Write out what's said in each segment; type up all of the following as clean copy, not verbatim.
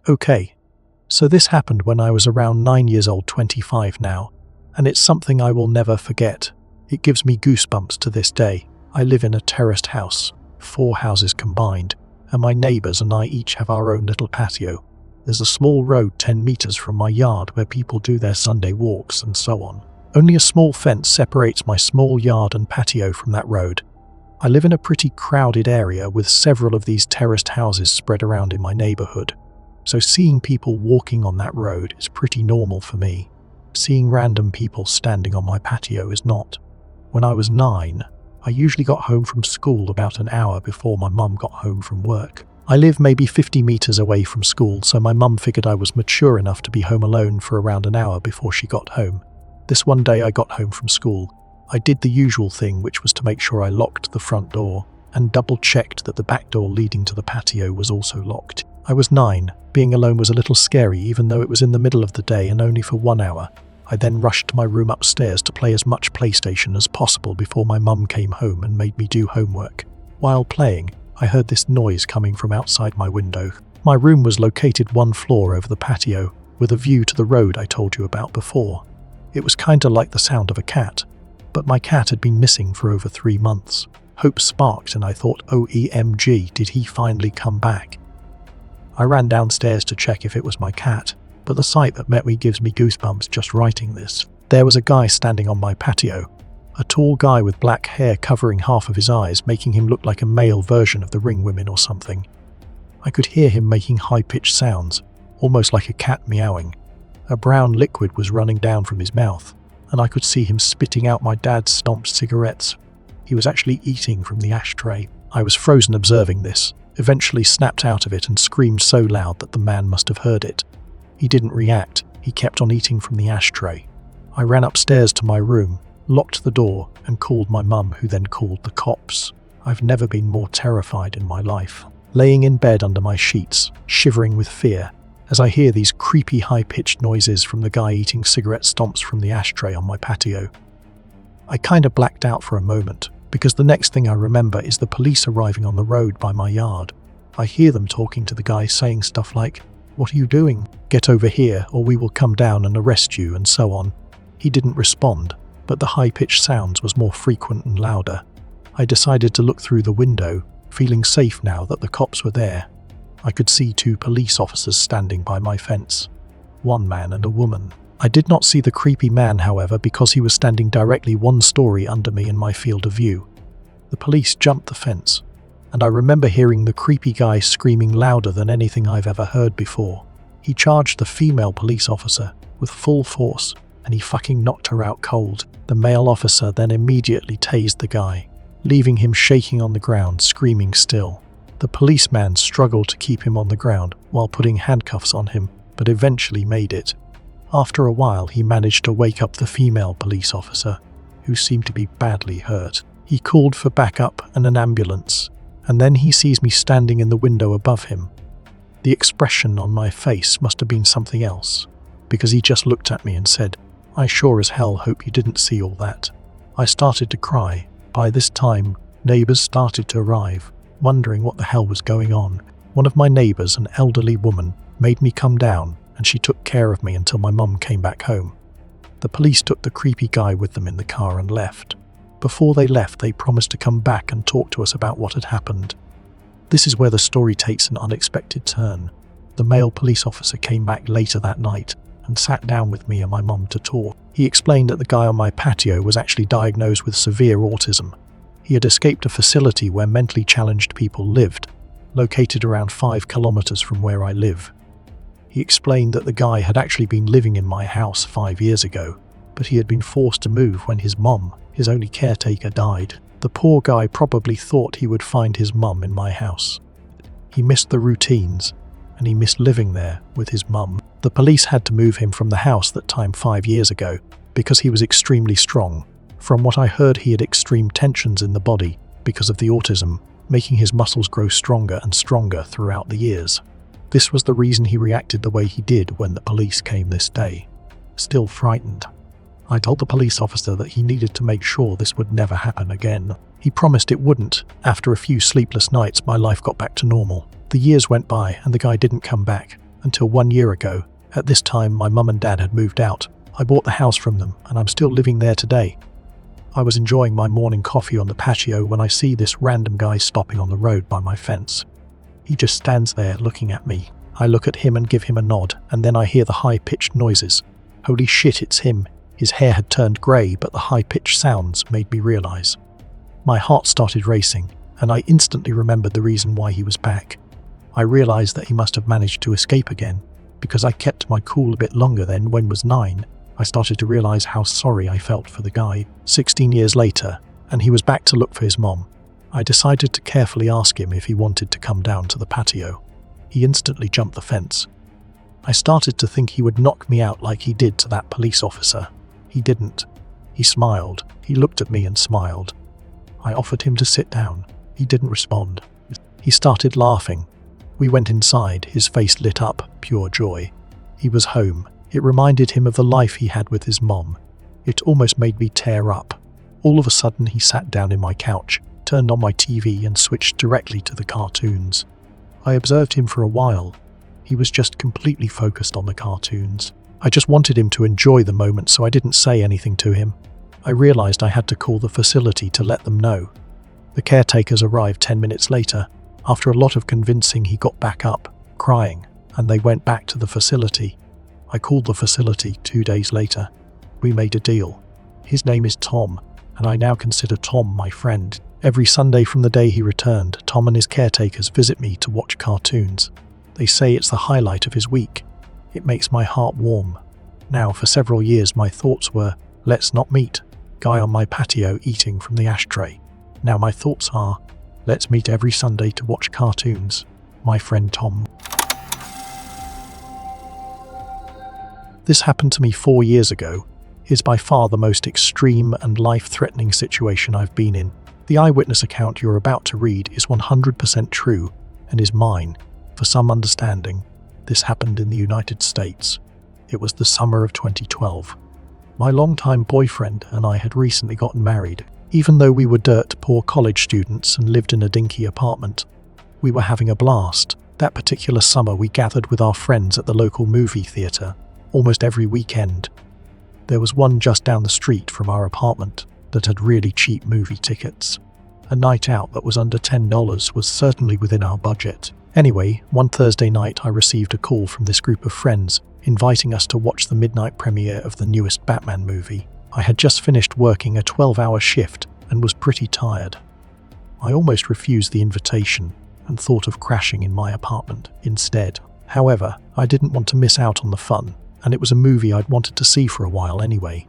Okay, so this happened when I was around 9 years old, 25 now, and it's something I will never forget. It gives me goosebumps to this day. I live in a terraced house, 4 houses combined, and my neighbours and I each have our own little patio. There's a small road 10 metres from my yard where people do their Sunday walks and so on. Only a small fence separates my small yard and patio from that road. I live in a pretty crowded area with several of these terraced houses spread around in my neighbourhood. So seeing people walking on that road is pretty normal for me. Seeing random people standing on my patio is not. When I was 9, I usually got home from school about an hour before my mum got home from work. I live maybe 50 metres away from school, so my mum figured I was mature enough to be home alone for around an hour before she got home. This one day I got home from school. I did the usual thing, which was to make sure I locked the front door and double-checked that the back door leading to the patio was also locked. I was 9. Being alone was a little scary, even though it was in the middle of the day and only for 1 hour. I then rushed to my room upstairs to play as much PlayStation as possible before my mum came home and made me do homework. While playing, I heard this noise coming from outside my window. My room was located 1 floor over the patio, with a view to the road I told you about before. It was kinda like the sound of a cat, but my cat had been missing for over 3 months. Hope sparked and I thought, OMG, did he finally come back? I ran downstairs to check if it was my cat, but the sight that met me gives me goosebumps just writing this. There was a guy standing on my patio, a tall guy with black hair covering half of his eyes, making him look like a male version of the Ring Women or something. I could hear him making high-pitched sounds, almost like a cat meowing. A brown liquid was running down from his mouth, and I could see him spitting out my dad's stomped cigarettes. He was actually eating from the ashtray. I was frozen observing this, eventually snapped out of it and screamed so loud that the man must have heard it. He didn't react. He kept on eating from the ashtray. I ran upstairs to my room, locked the door, and called my mum, who then called the cops. I've never been more terrified in my life. Laying in bed under my sheets, shivering with fear, as I hear these creepy high-pitched noises from the guy eating cigarette stomps from the ashtray on my patio. I kinda blacked out for a moment, because the next thing I remember is the police arriving on the road by my yard. I hear them talking to the guy, saying stuff like, "What are you doing? Get over here or we will come down and arrest you," and so on. He didn't respond, but the high-pitched sounds was more frequent and louder. I decided to look through the window, feeling safe now that the cops were there. I could see 2 police officers standing by my fence, 1 man and a woman. I did not see the creepy man, however, because he was standing directly 1 story under me in my field of view. The police jumped the fence, and I remember hearing the creepy guy screaming louder than anything I've ever heard before. He charged the female police officer with full force, and he fucking knocked her out cold. The male officer then immediately tased the guy, leaving him shaking on the ground, screaming still. The policeman struggled to keep him on the ground while putting handcuffs on him, but eventually made it. After a while, he managed to wake up the female police officer, who seemed to be badly hurt. He called for backup and an ambulance, and then he sees me standing in the window above him. The expression on my face must have been something else, because he just looked at me and said, "I sure as hell hope you didn't see all that." I started to cry. By this time, neighbours started to arrive, wondering what the hell was going on. One of my neighbours, an elderly woman, made me come down, and she took care of me until my mum came back home. The police took the creepy guy with them in the car and left. Before they left, they promised to come back and talk to us about what had happened. This is where the story takes an unexpected turn. The male police officer came back later that night and sat down with me and my mum to talk. He explained that the guy on my patio was actually diagnosed with severe autism. He had escaped a facility where mentally challenged people lived, located around 5 kilometers from where I live. He explained that the guy had actually been living in my house 5 years ago, but he had been forced to move when his mum, his only caretaker, died. The poor guy probably thought he would find his mum in my house. He missed the routines, and he missed living there with his mum. The police had to move him from the house that time 5 years ago, because he was extremely strong. From what I heard, he had extreme tensions in the body because of the autism, making his muscles grow stronger and stronger throughout the years. This was the reason he reacted the way he did when the police came this day. Still frightened, I told the police officer that he needed to make sure this would never happen again. He promised it wouldn't. After a few sleepless nights, my life got back to normal. The years went by and the guy didn't come back, Until 1 year ago. At this time, my mum and dad had moved out. I bought the house from them, and I'm still living there today. I was enjoying my morning coffee on the patio when I see this random guy stopping on the road by my fence. He just stands there looking at me. I look at him and give him a nod, and then I hear the high-pitched noises. Holy shit, it's him. His hair had turned grey, but the high-pitched sounds made me realise. My heart started racing, and I instantly remembered the reason why he was back. I realised that he must have managed to escape again, because I kept my cool a bit longer then. When I was 9, I started to realise how sorry I felt for the guy. 16 years later, and he was back to look for his mom. I decided to carefully ask him if he wanted to come down to the patio. He instantly jumped the fence. I started to think he would knock me out like he did to that police officer. He didn't. He smiled. He looked at me and smiled. I offered him to sit down. He didn't respond. He started laughing. We went inside, his face lit up, pure joy. He was home. It reminded him of the life he had with his mom. It almost made me tear up. All of a sudden he sat down in my couch, turned on my TV and switched directly to the cartoons. I observed him for a while. He was just completely focused on the cartoons. I just wanted him to enjoy the moment, so I didn't say anything to him. I realised I had to call the facility to let them know. The caretakers arrived 10 minutes later. After a lot of convincing, he got back up, crying, and they went back to the facility. I called the facility 2 days later. We made a deal. His name is Tom, and I now consider Tom my friend. Every Sunday from the day he returned, Tom and his caretakers visit me to watch cartoons. They say it's the highlight of his week. It makes my heart warm. Now, for several years, my thoughts were, let's not meet. Guy on my patio eating from the ashtray. Now my thoughts are, let's meet every Sunday to watch cartoons. My friend Tom. This happened to me 4 years ago. It's by far the most extreme and life-threatening situation I've been in. The eyewitness account you're about to read is 100% true and is mine. For some understanding, this happened in the United States. It was the summer of 2012. My longtime boyfriend and I had recently gotten married. Even though we were dirt poor college students and lived in a dinky apartment, we were having a blast. That particular summer we gathered with our friends at the local movie theatre, almost every weekend. There was one just down the street from our apartment that had really cheap movie tickets. A night out that was under $10 was certainly within our budget. Anyway, one Thursday night I received a call from this group of friends inviting us to watch the midnight premiere of the newest Batman movie. I had just finished working a 12-hour shift and was pretty tired. I almost refused the invitation and thought of crashing in my apartment instead. However, I didn't want to miss out on the fun, and it was a movie I'd wanted to see for a while anyway.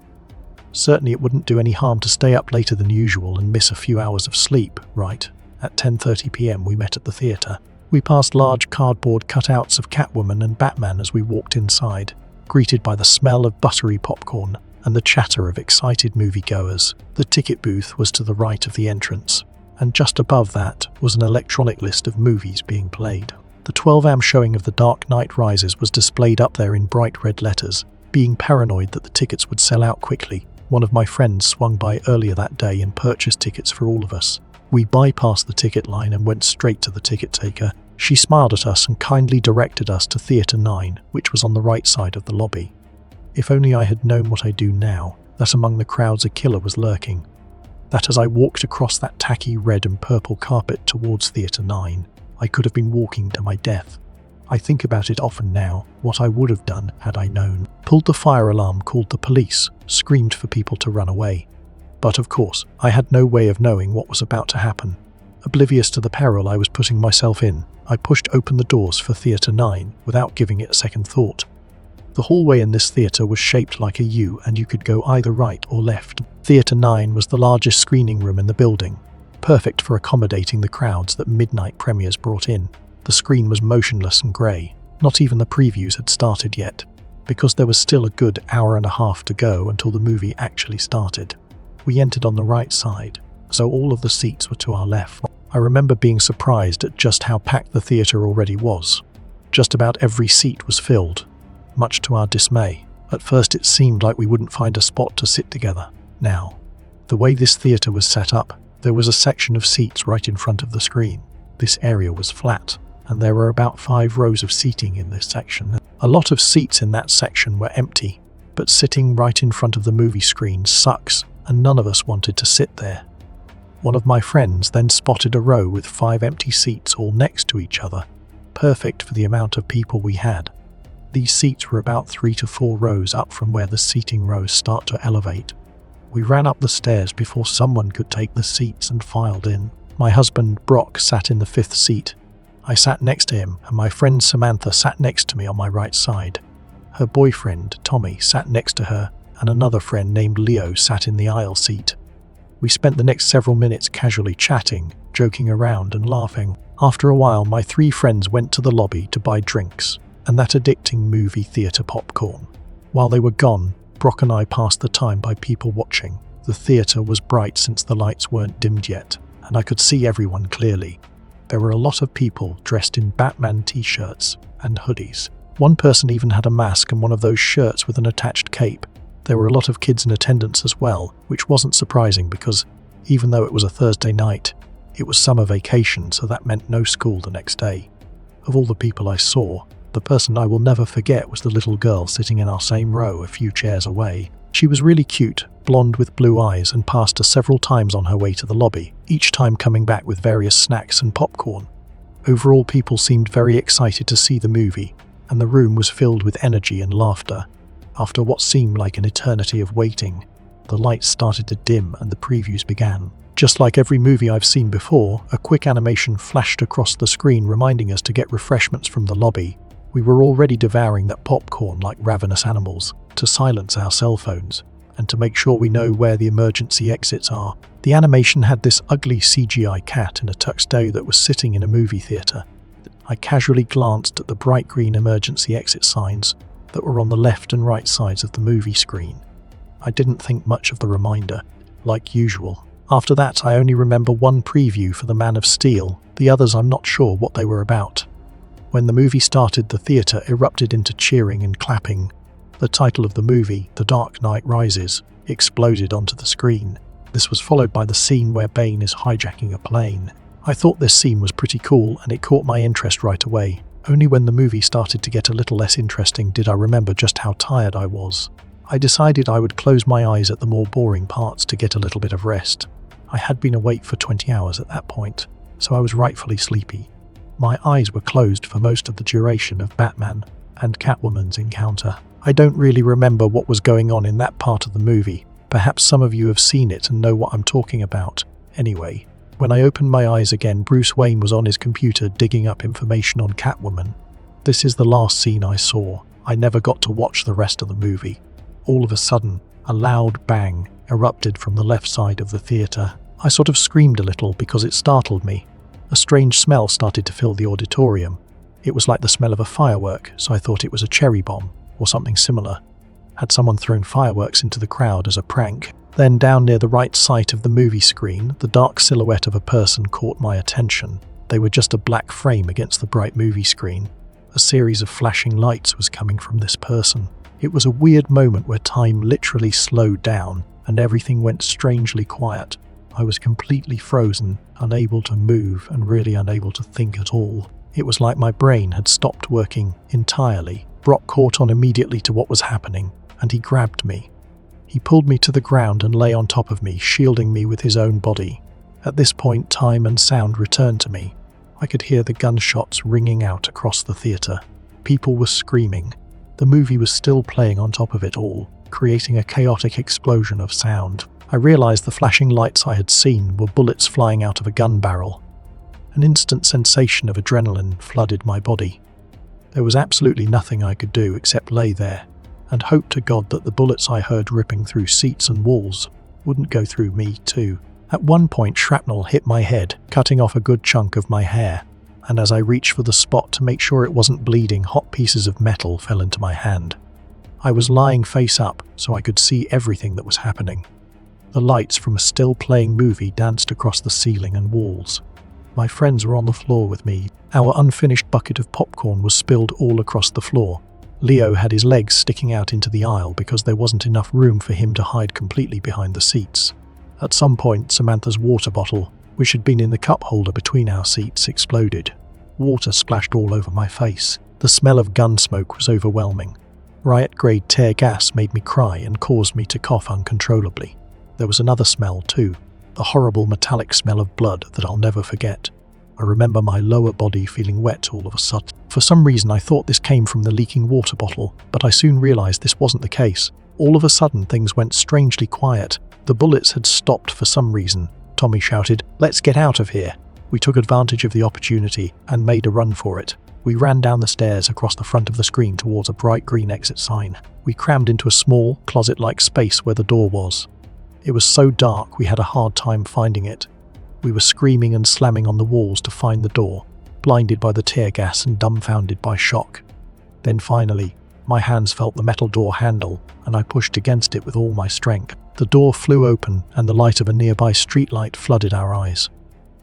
Certainly it wouldn't do any harm to stay up later than usual and miss a few hours of sleep, right? At 10:30 p.m. we met at the theatre. We passed large cardboard cutouts of Catwoman and Batman as we walked inside, greeted by the smell of buttery popcorn and the chatter of excited moviegoers. The ticket booth was to the right of the entrance, and just above that was an electronic list of movies being played. The 12-am showing of The Dark Knight Rises was displayed up there in bright red letters. Being paranoid that the tickets would sell out quickly, one of my friends swung by earlier that day and purchased tickets for all of us. We bypassed the ticket line and went straight to the ticket taker. She smiled at us and kindly directed us to Theatre 9, which was on the right side of the lobby. If only I had known what I do now, that among the crowds a killer was lurking. That as I walked across that tacky red and purple carpet towards Theatre 9, I could have been walking to my death. I think about it often now, what I would have done had I known. Pulled the fire alarm, called the police, screamed for people to run away. But of course, I had no way of knowing what was about to happen. Oblivious to the peril I was putting myself in, I pushed open the doors for Theatre 9 without giving it a second thought. The hallway in this theatre was shaped like a U, and you could go either right or left. Theatre 9 was the largest screening room in the building, perfect for accommodating the crowds that midnight premieres brought in. The screen was motionless and grey. Not even the previews had started yet, because there was still a good hour and a half to go until the movie actually started. We entered on the right side, so all of the seats were to our left. I remember being surprised at just how packed the theatre already was. Just about every seat was filled, much to our dismay. At first it seemed like we wouldn't find a spot to sit together. Now, the way this theatre was set up, there was a section of seats right in front of the screen. This area was flat. and there were about 5 rows of seating in this section. A lot of seats in that section were empty, but sitting right in front of the movie screen sucks, and none of us wanted to sit there. One of my friends then spotted a row with 5 empty seats all next to each other, perfect for the amount of people we had. These seats were about 3 to 4 rows up from where the seating rows start to elevate. We ran up the stairs before someone could take the seats and filed in. My husband, Brock, sat in the 5th seat. I sat next to him, and my friend Samantha sat next to me on my right side. Her boyfriend, Tommy, sat next to her, and another friend named Leo sat in the aisle seat. We spent the next several minutes casually chatting, joking around and laughing. After a while, my 3 friends went to the lobby to buy drinks and that addicting movie theatre popcorn. While they were gone, Brock and I passed the time by people watching. The theatre was bright since the lights weren't dimmed yet, and I could see everyone clearly. There were a lot of people dressed in Batman t-shirts and hoodies. One person even had a mask and one of those shirts with an attached cape. There were a lot of kids in attendance as well, which wasn't surprising because, even though it was a Thursday night, it was summer vacation, so that meant no school the next day. Of all the people I saw, the person I will never forget was the little girl sitting in our same row a few chairs away. She was really cute, blonde with blue eyes, and passed us several times on her way to the lobby, each time coming back with various snacks and popcorn. Overall, people seemed very excited to see the movie, and the room was filled with energy and laughter. After what seemed like an eternity of waiting, the lights started to dim and the previews began. Just like every movie I've seen before, a quick animation flashed across the screen reminding us to get refreshments from the lobby. We were already devouring that popcorn like ravenous animals, to silence our cell phones, and to make sure we know where the emergency exits are. The animation had this ugly CGI cat in a tuxedo that was sitting in a movie theatre. I casually glanced at the bright green emergency exit signs that were on the left and right sides of the movie screen. I didn't think much of the reminder, like usual. After that, I only remember one preview for The Man of Steel. The others I'm not sure what they were about. When the movie started, the theatre erupted into cheering and clapping. The title of the movie, The Dark Knight Rises, exploded onto the screen. This was followed by the scene where Bane is hijacking a plane. I thought this scene was pretty cool and it caught my interest right away. Only when the movie started to get a little less interesting did I remember just how tired I was. I decided I would close my eyes at the more boring parts to get a little bit of rest. I had been awake for 20 hours at that point, so I was rightfully sleepy. My eyes were closed for most of the duration of Batman and Catwoman's encounter. I don't really remember what was going on in that part of the movie. Perhaps some of you have seen it and know what I'm talking about. Anyway, when I opened my eyes again, Bruce Wayne was on his computer digging up information on Catwoman. This is the last scene I saw. I never got to watch the rest of the movie. All of a sudden, a loud bang erupted from the left side of the theatre. I sort of screamed a little because it startled me. A strange smell started to fill the auditorium. It was like the smell of a firework, so I thought it was a cherry bomb or something similar. Had someone thrown fireworks into the crowd as a prank? Then down near the right side of the movie screen, the dark silhouette of a person caught my attention. They were just a black frame against the bright movie screen. A series of flashing lights was coming from this person. It was a weird moment where time literally slowed down and everything went strangely quiet. I was completely frozen, unable to move and really unable to think at all. It was like my brain had stopped working entirely. Brock caught on immediately to what was happening, and he grabbed me. He pulled me to the ground and lay on top of me, shielding me with his own body. At this point, time and sound returned to me. I could hear the gunshots ringing out across the theatre. People were screaming. The movie was still playing on top of it all, creating a chaotic explosion of sound. I realized the flashing lights I had seen were bullets flying out of a gun barrel. An instant sensation of adrenaline flooded my body. There was absolutely nothing I could do except lay there and hope to God that the bullets I heard ripping through seats and walls wouldn't go through me too. At one point, shrapnel hit my head, cutting off a good chunk of my hair, and as I reached for the spot to make sure it wasn't bleeding, hot pieces of metal fell into my hand. I was lying face up, so I could see everything that was happening. The lights from a still-playing movie danced across the ceiling and walls. My friends were on the floor with me. Our unfinished bucket of popcorn was spilled all across the floor. Leo had his legs sticking out into the aisle because there wasn't enough room for him to hide completely behind the seats. At some point, Samantha's water bottle, which had been in the cup holder between our seats, exploded. Water splashed all over my face. The smell of gun smoke was overwhelming. Riot-grade tear gas made me cry and caused me to cough uncontrollably. There was another smell too, the horrible metallic smell of blood that I'll never forget. I remember my lower body feeling wet all of a sudden. For some reason I thought this came from the leaking water bottle, but I soon realized this wasn't the case. All of a sudden things went strangely quiet. The bullets had stopped for some reason. Tommy shouted, "Let's get out of here." We took advantage of the opportunity and made a run for it. We ran down the stairs across the front of the screen towards a bright green exit sign. We crammed into a small, closet-like space where the door was. It was so dark we had a hard time finding it. We were screaming and slamming on the walls to find the door, blinded by the tear gas and dumbfounded by shock. Then finally, my hands felt the metal door handle, and I pushed against it with all my strength. The door flew open, and the light of a nearby streetlight flooded our eyes.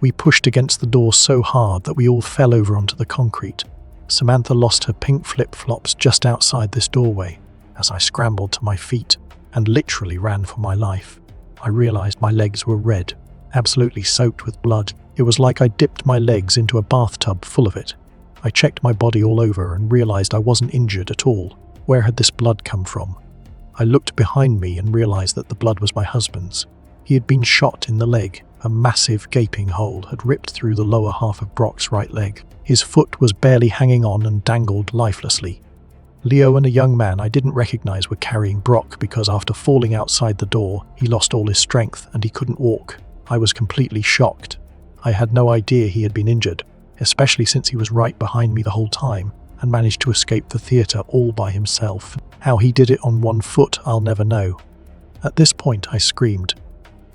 We pushed against the door so hard that we all fell over onto the concrete. Samantha lost her pink flip-flops just outside this doorway as I scrambled to my feet and literally ran for my life. I realized my legs were red, absolutely soaked with blood. It was like I dipped my legs into a bathtub full of it. I checked my body all over and realized I wasn't injured at all. Where had this blood come from? I looked behind me and realized that the blood was my husband's. He had been shot in the leg. A massive gaping hole had ripped through the lower half of Brock's right leg. His foot was barely hanging on and dangled lifelessly. Leo and a young man I didn't recognize were carrying Brock because after falling outside the door, he lost all his strength and he couldn't walk. I was completely shocked. I had no idea he had been injured, especially since he was right behind me the whole time and managed to escape the theater all by himself. How he did it on one foot, I'll never know. At this point, I screamed.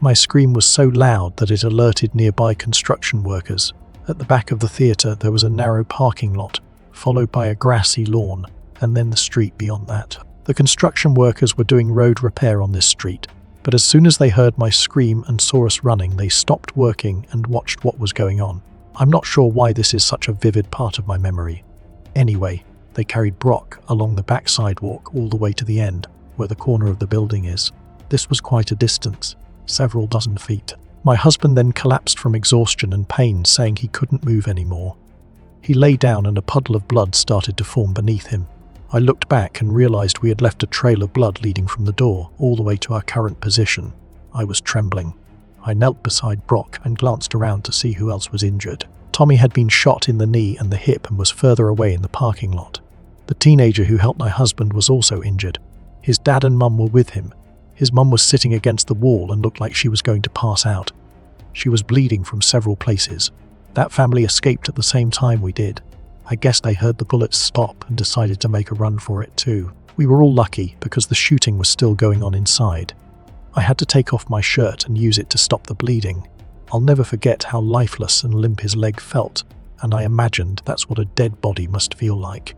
My scream was so loud that it alerted nearby construction workers. At the back of the theater, there was a narrow parking lot, followed by a grassy lawn, and then the street beyond that. The construction workers were doing road repair on this street, but as soon as they heard my scream and saw us running, they stopped working and watched what was going on. I'm not sure why this is such a vivid part of my memory. Anyway, they carried Brock along the back sidewalk all the way to the end, where the corner of the building is. This was quite a distance, several dozen feet. My husband then collapsed from exhaustion and pain, saying he couldn't move anymore. He lay down and a puddle of blood started to form beneath him. I looked back and realized we had left a trail of blood leading from the door all the way to our current position. I was trembling. I knelt beside Brock and glanced around to see who else was injured. Tommy had been shot in the knee and the hip and was further away in the parking lot. The teenager who helped my husband was also injured. His dad and mum were with him. His mum was sitting against the wall and looked like she was going to pass out. She was bleeding from several places. That family escaped at the same time we did. I guess they heard the bullets stop and decided to make a run for it too. We were all lucky because the shooting was still going on inside. I had to take off my shirt and use it to stop the bleeding. I'll never forget how lifeless and limp his leg felt, and I imagined that's what a dead body must feel like.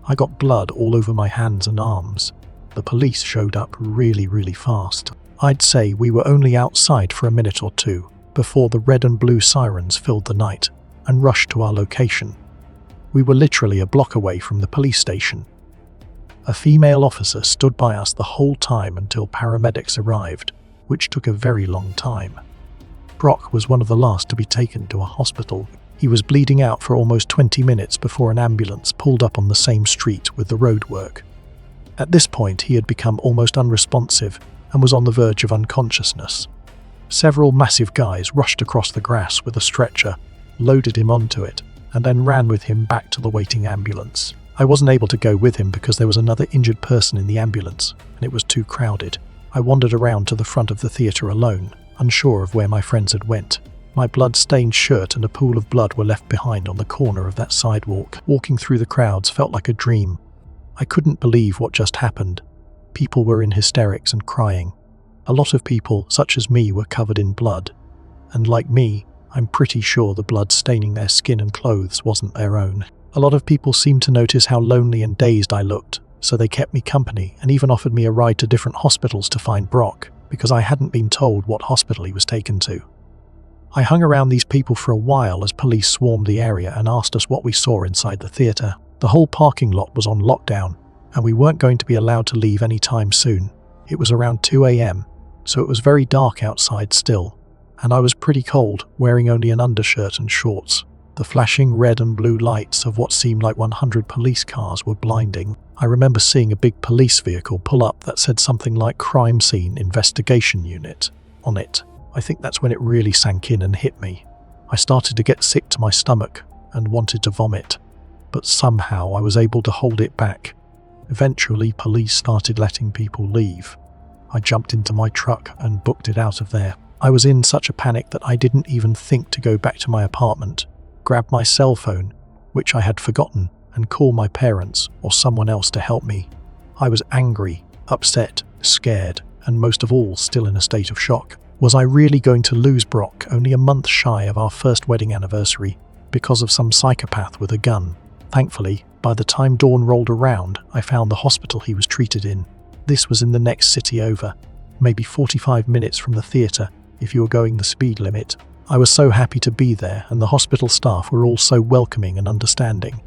I got blood all over my hands and arms. The police showed up really fast. I'd say we were only outside for a minute or two before the red and blue sirens filled the night and rushed to our location. We were literally a block away from the police station. A female officer stood by us the whole time until paramedics arrived, which took a very long time. Brock was one of the last to be taken to a hospital. He was bleeding out for almost 20 minutes before an ambulance pulled up on the same street with the roadwork. At this point, he had become almost unresponsive and was on the verge of unconsciousness. Several massive guys rushed across the grass with a stretcher, loaded him onto it, and then ran with him back to the waiting ambulance. I wasn't able to go with him because there was another injured person in the ambulance, and it was too crowded. I wandered around to the front of the theater alone, unsure of where my friends had went. My blood-stained shirt and a pool of blood were left behind on the corner of that sidewalk. Walking through the crowds felt like a dream. I couldn't believe what just happened. People were in hysterics and crying. A lot of people, such as me, were covered in blood. And like me, I'm pretty sure the blood staining their skin and clothes wasn't their own. A lot of people seemed to notice how lonely and dazed I looked, so they kept me company and even offered me a ride to different hospitals to find Brock, because I hadn't been told what hospital he was taken to. I hung around these people for a while as police swarmed the area and asked us what we saw inside the theater. The whole parking lot was on lockdown, and we weren't going to be allowed to leave any time soon. It was around 2 a.m, so it was very dark outside still, and I was pretty cold, wearing only an undershirt and shorts. The flashing red and blue lights of what seemed like 100 police cars were blinding. I remember seeing a big police vehicle pull up that said something like Crime Scene Investigation Unit on it. I think that's when it really sank in and hit me. I started to get sick to my stomach and wanted to vomit, but somehow I was able to hold it back. Eventually, police started letting people leave. I jumped into my truck and booked it out of there. I was in such a panic that I didn't even think to go back to my apartment, grab my cell phone, which I had forgotten, and call my parents or someone else to help me. I was angry, upset, scared, and most of all, still in a state of shock. Was I really going to lose Brock only a month shy of our first wedding anniversary because of some psychopath with a gun? Thankfully, by the time dawn rolled around, I found the hospital he was treated in. This was in the next city over, maybe 45 minutes from the theatre if you were going the speed limit. I was so happy to be there, and the hospital staff were all so welcoming and understanding.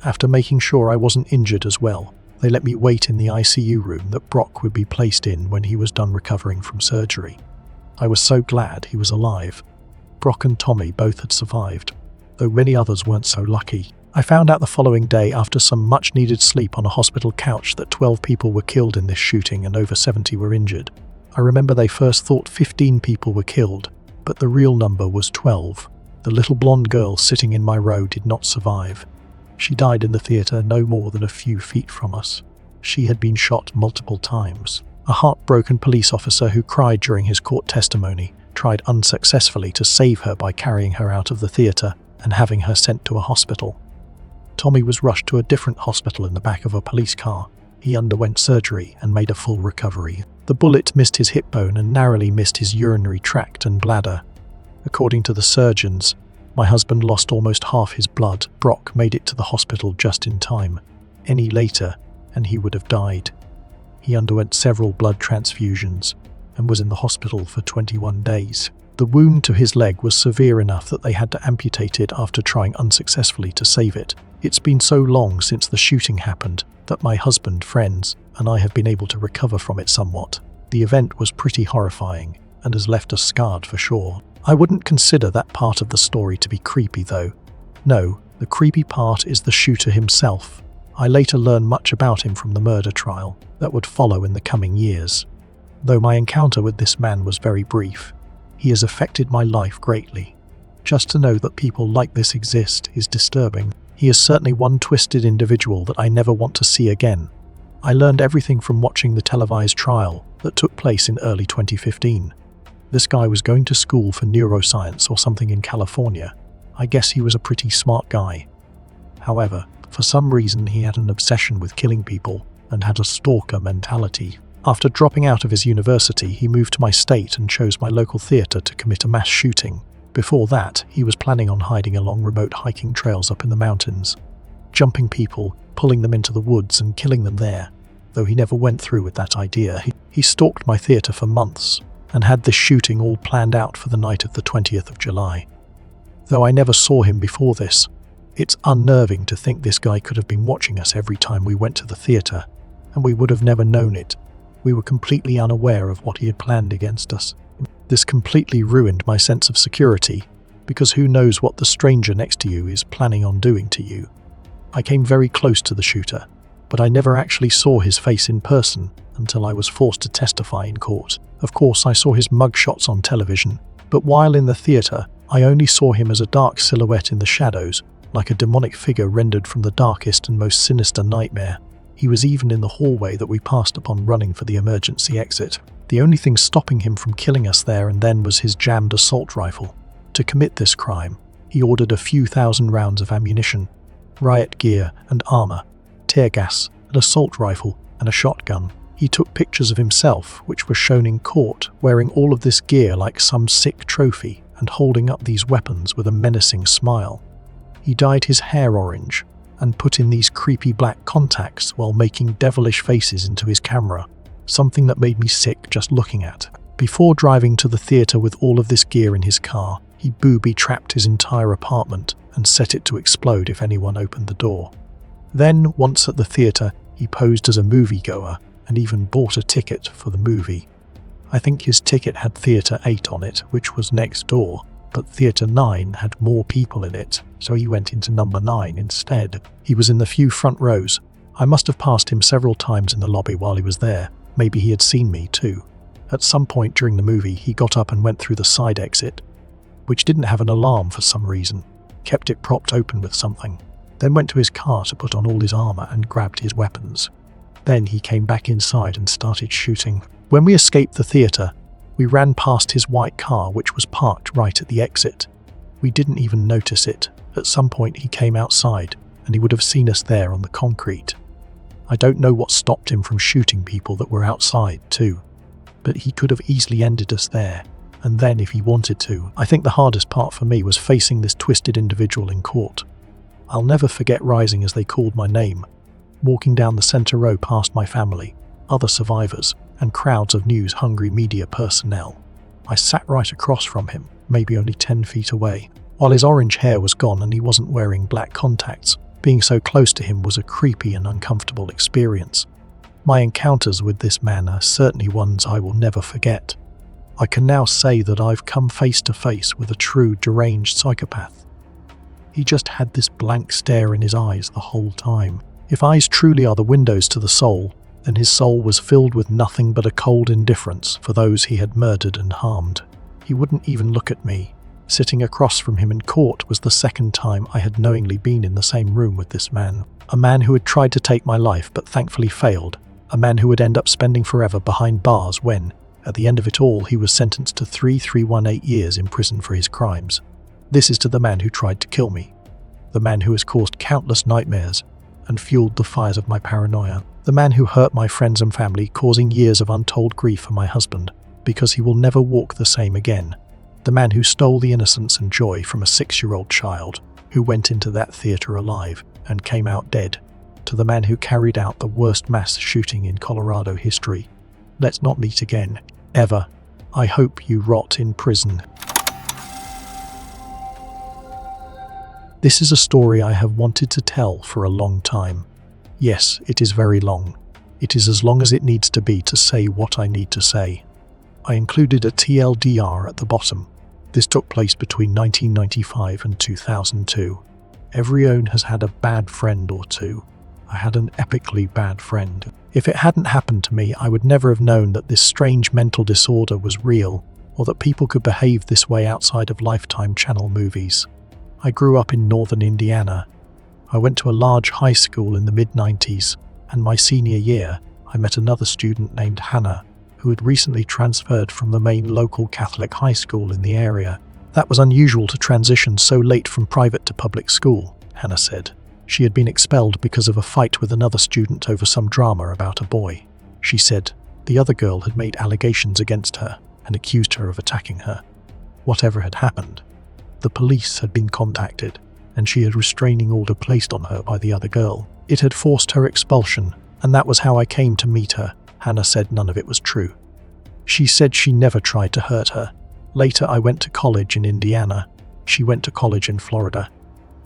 After making sure I wasn't injured as well, they let me wait in the ICU room that Brock would be placed in when he was done recovering from surgery. I was so glad he was alive. Brock and Tommy both had survived, though many others weren't so lucky. I found out the following day after some much-needed sleep on a hospital couch that 12 people were killed in this shooting and over 70 were injured. I remember they first thought 15 people were killed, but the real number was 12. The little blonde girl sitting in my row did not survive. She died in the theatre no more than a few feet from us. She had been shot multiple times. A heartbroken police officer who cried during his court testimony tried unsuccessfully to save her by carrying her out of the theatre and having her sent to a hospital. Tommy was rushed to a different hospital in the back of a police car. He underwent surgery and made a full recovery. The bullet missed his hip bone and narrowly missed his urinary tract and bladder. According to the surgeons, my husband lost almost half his blood. Brock made it to the hospital just in time. Any later, and he would have died. He underwent several blood transfusions and was in the hospital for 21 days. The wound to his leg was severe enough that they had to amputate it after trying unsuccessfully to save it. It's been so long since the shooting happened that my husband, friends, and I have been able to recover from it somewhat. The event was pretty horrifying and has left us scarred for sure. I wouldn't consider that part of the story to be creepy though. No, the creepy part is the shooter himself. I later learned much about him from the murder trial that would follow in the coming years. Though my encounter with this man was very brief, he has affected my life greatly. Just to know that people like this exist is disturbing. He is certainly one twisted individual that I never want to see again. I learned everything from watching the televised trial that took place in early 2015. This guy was going to school for neuroscience or something in California. I guess he was a pretty smart guy. However, for some reason he had an obsession with killing people and had a stalker mentality. After dropping out of his university, he moved to my state and chose my local theatre to commit a mass shooting. Before that, he was planning on hiding along remote hiking trails up in the mountains, jumping people, pulling them into the woods and killing them there. Though he never went through with that idea, he stalked my theatre for months and had this shooting all planned out for the night of the 20th of July. Though I never saw him before this, it's unnerving to think this guy could have been watching us every time we went to the theatre, and we would have never known it. We were completely unaware of what he had planned against us. This completely ruined my sense of security, because who knows what the stranger next to you is planning on doing to you. I came very close to the shooter, but I never actually saw his face in person until I was forced to testify in court. Of course, I saw his mugshots on television, but while in the theatre, I only saw him as a dark silhouette in the shadows, like a demonic figure rendered from the darkest and most sinister nightmare. He was even in the hallway that we passed upon running for the emergency exit. The only thing stopping him from killing us there and then was his jammed assault rifle. To commit this crime, he ordered a few thousand rounds of ammunition, riot gear and armor, tear gas, an assault rifle, and a shotgun. He took pictures of himself, which were shown in court, wearing all of this gear like some sick trophy and holding up these weapons with a menacing smile. He dyed his hair orange and put in these creepy black contacts while making devilish faces into his camera, something that made me sick just looking at. Before driving to the theatre with all of this gear in his car, he booby-trapped his entire apartment and set it to explode if anyone opened the door. Then, once at the theatre, he posed as a moviegoer and even bought a ticket for the movie. I think his ticket had Theatre 8 on it, which was next door. but Theatre 9 had more people in it, so he went into number 9 instead. He was in the few front rows. I must have passed him several times in the lobby while he was there. Maybe he had seen me too. At some point during the movie, he got up and went through the side exit, which didn't have an alarm for some reason, kept it propped open with something, then went to his car to put on all his armor and grabbed his weapons. Then he came back inside and started shooting. When we escaped the theatre, we ran past his white car, which was parked right at the exit. We didn't even notice it. At some point he came outside, and he would have seen us there on the concrete. I don't know what stopped him from shooting people that were outside too, but he could have easily ended us there, and then if he wanted to. I think the hardest part for me was facing this twisted individual in court. I'll never forget rising as they called my name, walking down the centre row past my family, other survivors, and crowds of news-hungry media personnel. I sat right across from him, maybe only 10 feet away. While his orange hair was gone and he wasn't wearing black contacts, being so close to him was a creepy and uncomfortable experience. My encounters with this man are certainly ones I will never forget. I can now say that I've come face to face with a true deranged psychopath. He just had this blank stare in his eyes the whole time. If eyes truly are the windows to the soul, then his soul was filled with nothing but a cold indifference for those he had murdered and harmed. He wouldn't even look at me. Sitting across from him in court was the second time I had knowingly been in the same room with this man. A man who had tried to take my life but thankfully failed. A man who would end up spending forever behind bars when, at the end of it all, he was sentenced to 3,318 years in prison for his crimes. This is to the man who tried to kill me. The man who has caused countless nightmares and fueled the fires of my paranoia. The man who hurt my friends and family, causing years of untold grief for my husband, because he will never walk the same again. The man who stole the innocence and joy from a 6-year-old child, who went into that theatre alive and came out dead. To the man who carried out the worst mass shooting in Colorado history. Let's not meet again, ever. I hope you rot in prison. This is a story I have wanted to tell for a long time. Yes, it is very long. It is as long as it needs to be to say what I need to say. I included a TLDR at the bottom. This took place between 1995 and 2002. Everyone has had a bad friend or two. I had an epically bad friend. If it hadn't happened to me, I would never have known that this strange mental disorder was real, or that people could behave this way outside of Lifetime Channel movies. I grew up in northern Indiana. I went to a large high school in the mid-90s, and my senior year, I met another student named Hannah, who had recently transferred from the main local Catholic high school in the area. That was unusual to transition so late from private to public school, Hannah said. She had been expelled because of a fight with another student over some drama about a boy. She said the other girl had made allegations against her and accused her of attacking her. Whatever had happened, the police had been contacted, and she had a restraining order placed on her by the other girl. It had forced her expulsion, and that was how I came to meet her. Hannah said none of it was true. She said she never tried to hurt her. Later I went to college in Indiana. She went to college in Florida.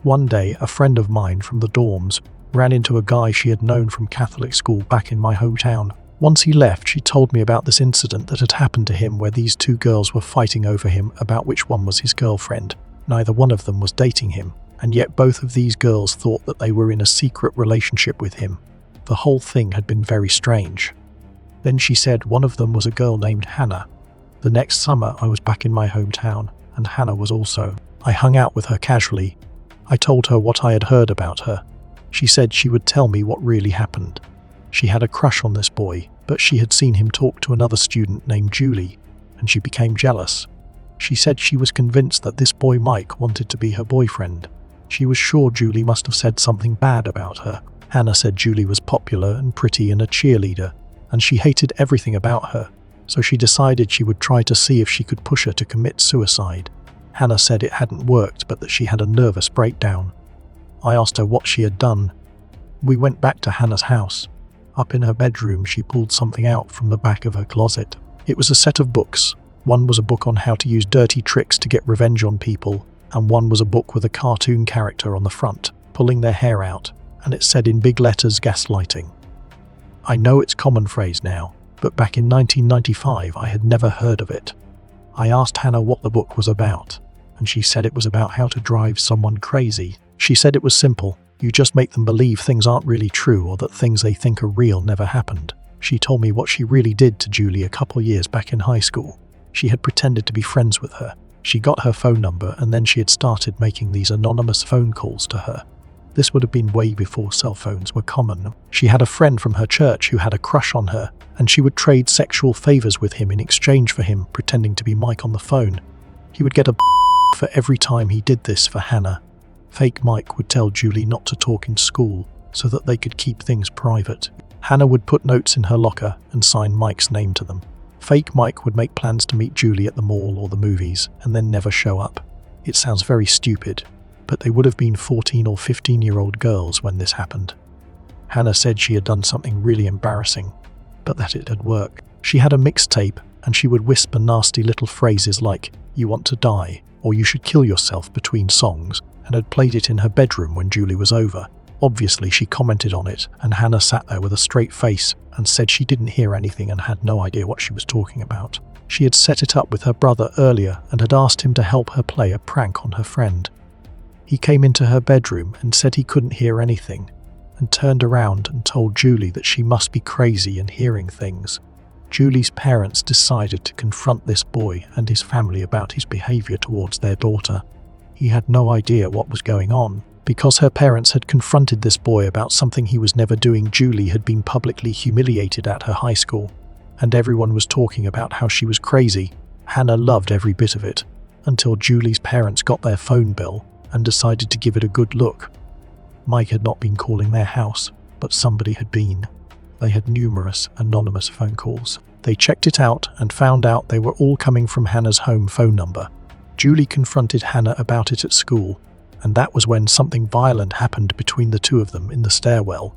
One day, a friend of mine from the dorms ran into a guy she had known from Catholic school back in my hometown. Once he left, she told me about this incident that had happened to him where these two girls were fighting over him about which one was his girlfriend. Neither one of them was dating him, and yet both of these girls thought that they were in a secret relationship with him. The whole thing had been very strange. Then she said one of them was a girl named Hannah. The next summer I was back in my hometown, and Hannah was also. I hung out with her casually. I told her what I had heard about her. She said she would tell me what really happened. She had a crush on this boy, but she had seen him talk to another student named Julie, and she became jealous. She said she was convinced that this boy Mike wanted to be her boyfriend. She was sure Julie must have said something bad about her. Hannah said Julie was popular and pretty and a cheerleader, and she hated everything about her, so she decided she would try to see if she could push her to commit suicide. Hannah said it hadn't worked, but that she had a nervous breakdown. I asked her what she had done. We went back to Hannah's house. Up in her bedroom, she pulled something out from the back of her closet. It was a set of books. One was a book on how to use dirty tricks to get revenge on people, and one was a book with a cartoon character on the front, pulling their hair out, and it said in big letters, gaslighting. I know it's common phrase now, but back in 1995 I had never heard of it. I asked Hannah what the book was about, and she said it was about how to drive someone crazy. She said it was simple. You just make them believe things aren't really true or that things they think are real never happened. She told me what she really did to Julie a couple years back in high school. She had pretended to be friends with her. She got her phone number and then she had started making these anonymous phone calls to her. This would have been way before cell phones were common. She had a friend from her church who had a crush on her, and she would trade sexual favors with him in exchange for him pretending to be Mike on the phone. He would get a for every time he did this for Hannah. Fake Mike would tell Julie not to talk in school so that they could keep things private. Hannah would put notes in her locker and sign Mike's name to them. Fake Mike would make plans to meet Julie at the mall or the movies and then never show up. It sounds very stupid, but they would have been 14 or 15-year-old girls when this happened. Hannah said she had done something really embarrassing, but that it had worked. She had a mixtape and she would whisper nasty little phrases like, "You want to die," or "You should kill yourself" between songs, and had played it in her bedroom when Julie was over. Obviously, she commented on it, and Hannah sat there with a straight face and said she didn't hear anything and had no idea what she was talking about. She had set it up with her brother earlier and had asked him to help her play a prank on her friend. He came into her bedroom and said he couldn't hear anything, and turned around and told Julie that she must be crazy and hearing things. Julie's parents decided to confront this boy and his family about his behavior towards their daughter. He had no idea what was going on. Because her parents had confronted this boy about something he was never doing, Julie had been publicly humiliated at her high school, and everyone was talking about how she was crazy. Hannah loved every bit of it, until Julie's parents got their phone bill and decided to give it a good look. Mike had not been calling their house, but somebody had been. They had numerous anonymous phone calls. They checked it out and found out they were all coming from Hannah's home phone number. Julie confronted Hannah about it at school, and that was when something violent happened between the two of them in the stairwell.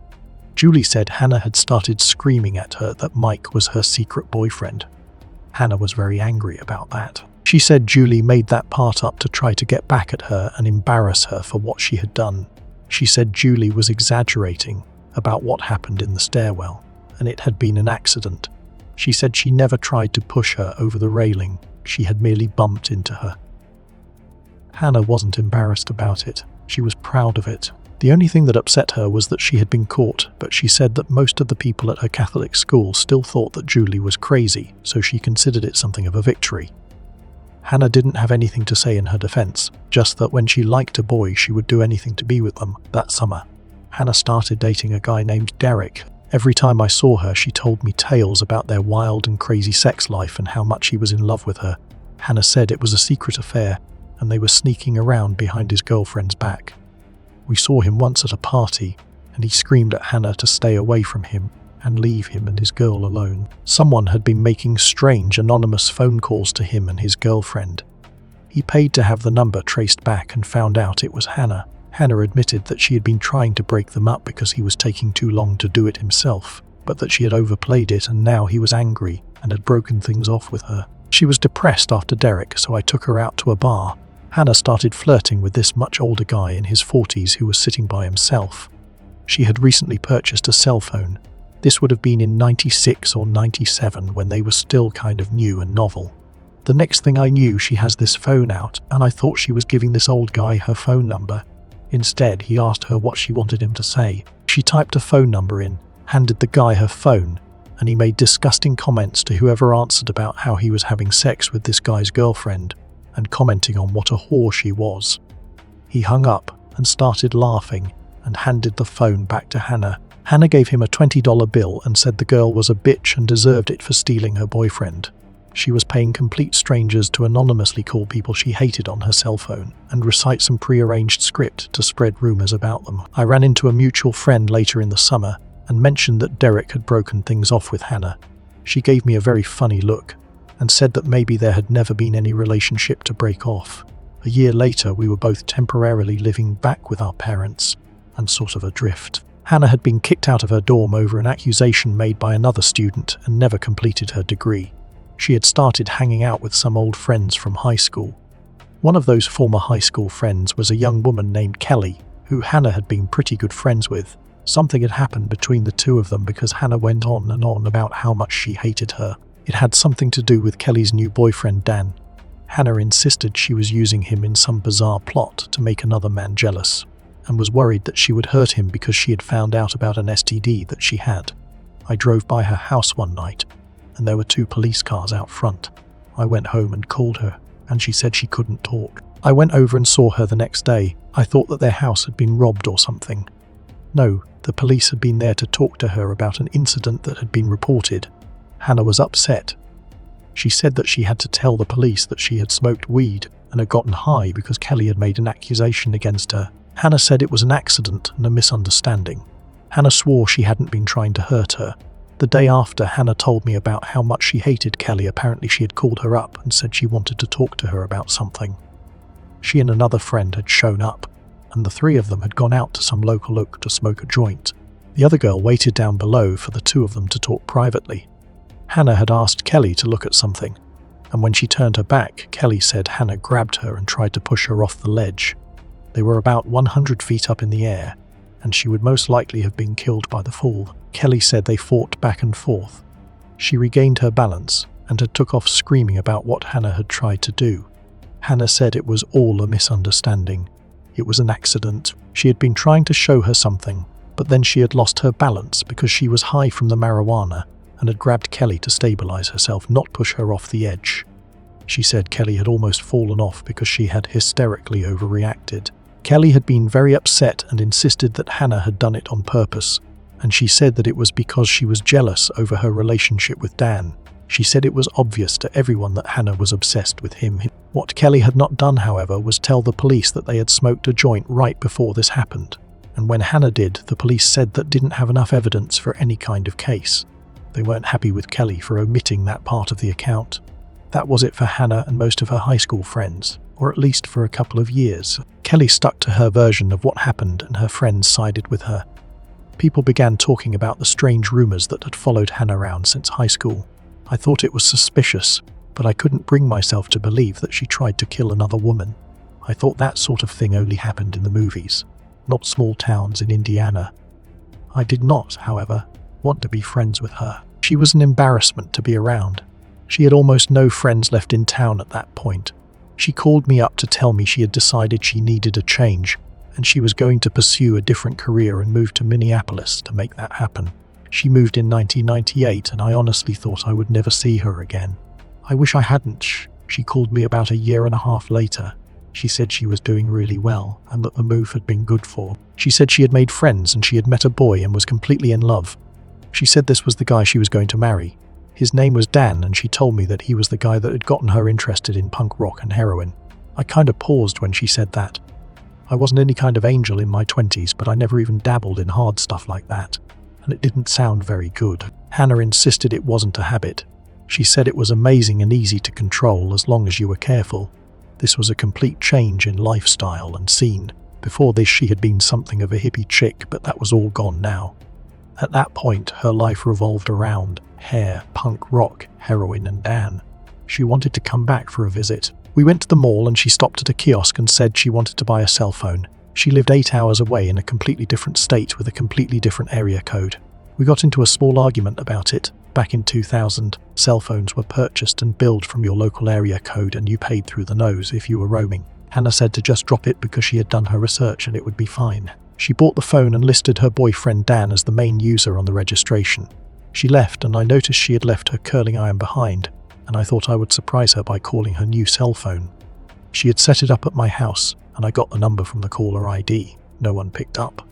Julie said Hannah had started screaming at her that Mike was her secret boyfriend. Hannah was very angry about that. She said Julie made that part up to try to get back at her and embarrass her for what she had done. She said Julie was exaggerating about what happened in the stairwell, and it had been an accident. She said she never tried to push her over the railing, she had merely bumped into her. Hannah wasn't embarrassed about it. She was proud of it. The only thing that upset her was that she had been caught, but she said that most of the people at her Catholic school still thought that Julie was crazy, so she considered it something of a victory. Hannah didn't have anything to say in her defense, just that when she liked a boy, she would do anything to be with them. That summer, Hannah started dating a guy named Derek. Every time I saw her, she told me tales about their wild and crazy sex life and how much he was in love with her. Hannah said it was a secret affair, and they were sneaking around behind his girlfriend's back. We saw him once at a party, and he screamed at Hannah to stay away from him and leave him and his girl alone. Someone had been making strange anonymous phone calls to him and his girlfriend. He paid to have the number traced back and found out it was Hannah. Hannah admitted that she had been trying to break them up because he was taking too long to do it himself, but that she had overplayed it and now he was angry and had broken things off with her. She was depressed after Derek, so I took her out to a bar. Hannah started flirting with this much older guy in his 40s who was sitting by himself. She had recently purchased a cell phone. This would have been in 96 or 97 when they were still kind of new and novel. The next thing I knew, she has this phone out, and I thought she was giving this old guy her phone number. Instead, he asked her what she wanted him to say. She typed a phone number in, handed the guy her phone, and he made disgusting comments to whoever answered about how he was having sex with this guy's girlfriend, and commenting on what a whore she was. He hung up and started laughing and handed the phone back to Hannah. Hannah gave him a $20 bill and said the girl was a bitch and deserved it for stealing her boyfriend. She was paying complete strangers to anonymously call people she hated on her cell phone and recite some pre-arranged script to spread rumors about them. I ran into a mutual friend later in the summer and mentioned that Derek had broken things off with Hannah. She gave me a very funny look and said that maybe there had never been any relationship to break off. A year later, we were both temporarily living back with our parents and sort of adrift. Hannah had been kicked out of her dorm over an accusation made by another student and never completed her degree. She had started hanging out with some old friends from high school. One of those former high school friends was a young woman named Kelly, who Hannah had been pretty good friends with. Something had happened between the two of them because Hannah went on and on about how much she hated her. It had something to do with Kelly's new boyfriend Dan. Hannah insisted she was using him in some bizarre plot to make another man jealous, and was worried that she would hurt him because she had found out about an STD that she had. I drove by her house one night, and there were 2 police cars out front. I went home and called her, and she said she couldn't talk. I went over and saw her the next day. I thought that their house had been robbed or something. No, the police had been there to talk to her about an incident that had been reported. Hannah was upset. She said that she had to tell the police that she had smoked weed and had gotten high because Kelly had made an accusation against her. Hannah said it was an accident and a misunderstanding. Hannah swore she hadn't been trying to hurt her. The day after, Hannah told me about how much she hated Kelly. Apparently she had called her up and said she wanted to talk to her about something. She and another friend had shown up, and the 3 of them had gone out to some local oak to smoke a joint. The other girl waited down below for the 2 of them to talk privately. Hannah had asked Kelly to look at something, and when she turned her back, Kelly said Hannah grabbed her and tried to push her off the ledge. They were about 100 feet up in the air, and she would most likely have been killed by the fall. Kelly said they fought back and forth. She regained her balance and had took off screaming about what Hannah had tried to do. Hannah said it was all a misunderstanding. It was an accident. She had been trying to show her something, but then she had lost her balance because she was high from the marijuana and had grabbed Kelly to stabilize herself, not push her off the edge. She said Kelly had almost fallen off because she had hysterically overreacted. Kelly had been very upset and insisted that Hannah had done it on purpose, and she said that it was because she was jealous over her relationship with Dan. She said it was obvious to everyone that Hannah was obsessed with him. What Kelly had not done, however, was tell the police that they had smoked a joint right before this happened, and when Hannah did, the police said that didn't have enough evidence for any kind of case. They weren't happy with Kelly for omitting that part of the account. That was it for Hannah and most of her high school friends, or at least for a couple of years. Kelly stuck to her version of what happened and her friends sided with her. People began talking about the strange rumors that had followed Hannah around since high school. I thought it was suspicious, but I couldn't bring myself to believe that she tried to kill another woman. I thought that sort of thing only happened in the movies, not small towns in Indiana. I did not, however, want to be friends with her. She was an embarrassment to be around. She had almost no friends left in town at that point. She called me up to tell me she had decided she needed a change, and she was going to pursue a different career and move to Minneapolis to make that happen. She moved in 1998, and I honestly thought I would never see her again. I wish I hadn't. She called me about a year and a half later. She said she was doing really well, and that the move had been good for. She said she had made friends and she had met a boy and was completely in love. She said this was the guy she was going to marry. His name was Dan, and she told me that he was the guy that had gotten her interested in punk rock and heroin. I kind of paused when she said that. I wasn't any kind of angel in my 20s, but I never even dabbled in hard stuff like that, and it didn't sound very good. Hannah insisted it wasn't a habit. She said it was amazing and easy to control as long as you were careful. This was a complete change in lifestyle and scene. Before this, she had been something of a hippie chick, but that was all gone now. At that point, her life revolved around hair, punk rock, heroin, and Dan. She wanted to come back for a visit. We went to the mall and she stopped at a kiosk and said she wanted to buy a cell phone. She lived 8 hours away in a completely different state with a completely different area code. We got into a small argument about it. Back in 2000, cell phones were purchased and billed from your local area code, and you paid through the nose if you were roaming. Hannah said to just drop it because she had done her research and it would be fine. She bought the phone and listed her boyfriend Dan as the main user on the registration. She left, and I noticed she had left her curling iron behind, and I thought I would surprise her by calling her new cell phone. She had set it up at my house, and I got the number from the caller ID. No one picked up.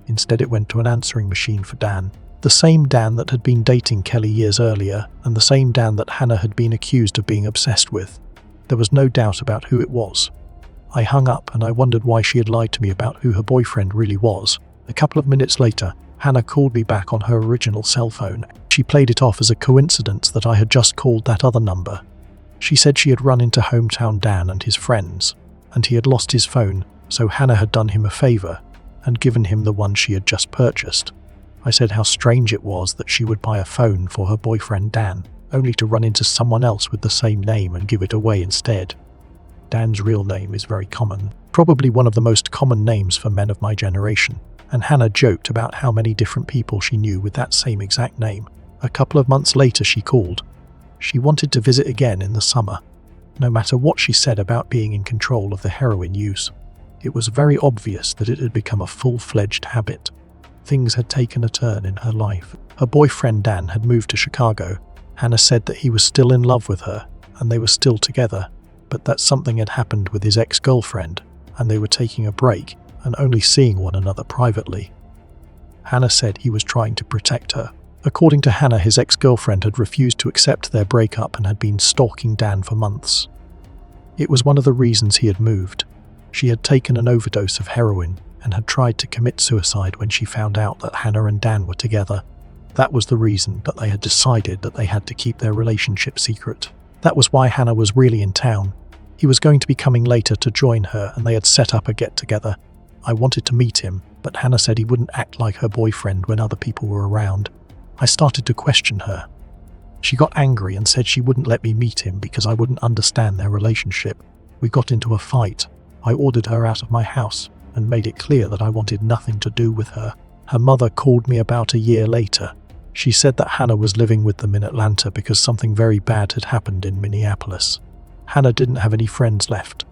Instead, it went to an answering machine for Dan. The same Dan that had been dating Kelly years earlier, and the same Dan that Hannah had been accused of being obsessed with. There was no doubt about who it was. I hung up, and I wondered why she had lied to me about who her boyfriend really was. A couple of minutes later, Hannah called me back on her original cell phone. She played it off as a coincidence that I had just called that other number. She said she had run into hometown Dan and his friends, and he had lost his phone, so Hannah had done him a favor and given him the one she had just purchased. I said how strange it was that she would buy a phone for her boyfriend Dan, only to run into someone else with the same name and give it away instead. Dan's real name is very common, probably one of the most common names for men of my generation, and Hannah joked about how many different people she knew with that same exact name. A couple of months later she called. She wanted to visit again in the summer. no matter what she said about being in control of the heroin use. It was very obvious that it had become a full-fledged habit. Things had taken a turn in her life. Her boyfriend Dan had moved to Chicago. Hannah said that he was still in love with her, and they were still together, but that something had happened with his ex-girlfriend, and they were taking a break and only seeing one another privately. Hannah said he was trying to protect her. According to Hannah, his ex-girlfriend had refused to accept their breakup and had been stalking Dan for months. It was one of the reasons he had moved. She had taken an overdose of heroin and had tried to commit suicide when she found out that Hannah and Dan were together. That was the reason that they had decided that they had to keep their relationship secret. That was why Hannah was really in town. He was going to be coming later to join her, and they had set up a get-together. I wanted to meet him, but Hannah said he wouldn't act like her boyfriend when other people were around. I started to question her. She got angry and said she wouldn't let me meet him because I wouldn't understand their relationship. We got into a fight. I ordered her out of my house and made it clear that I wanted nothing to do with her. Her mother called me about a year later. She said that Hannah was living with them in Atlanta because something very bad had happened in Minneapolis. Hannah didn't have any friends left.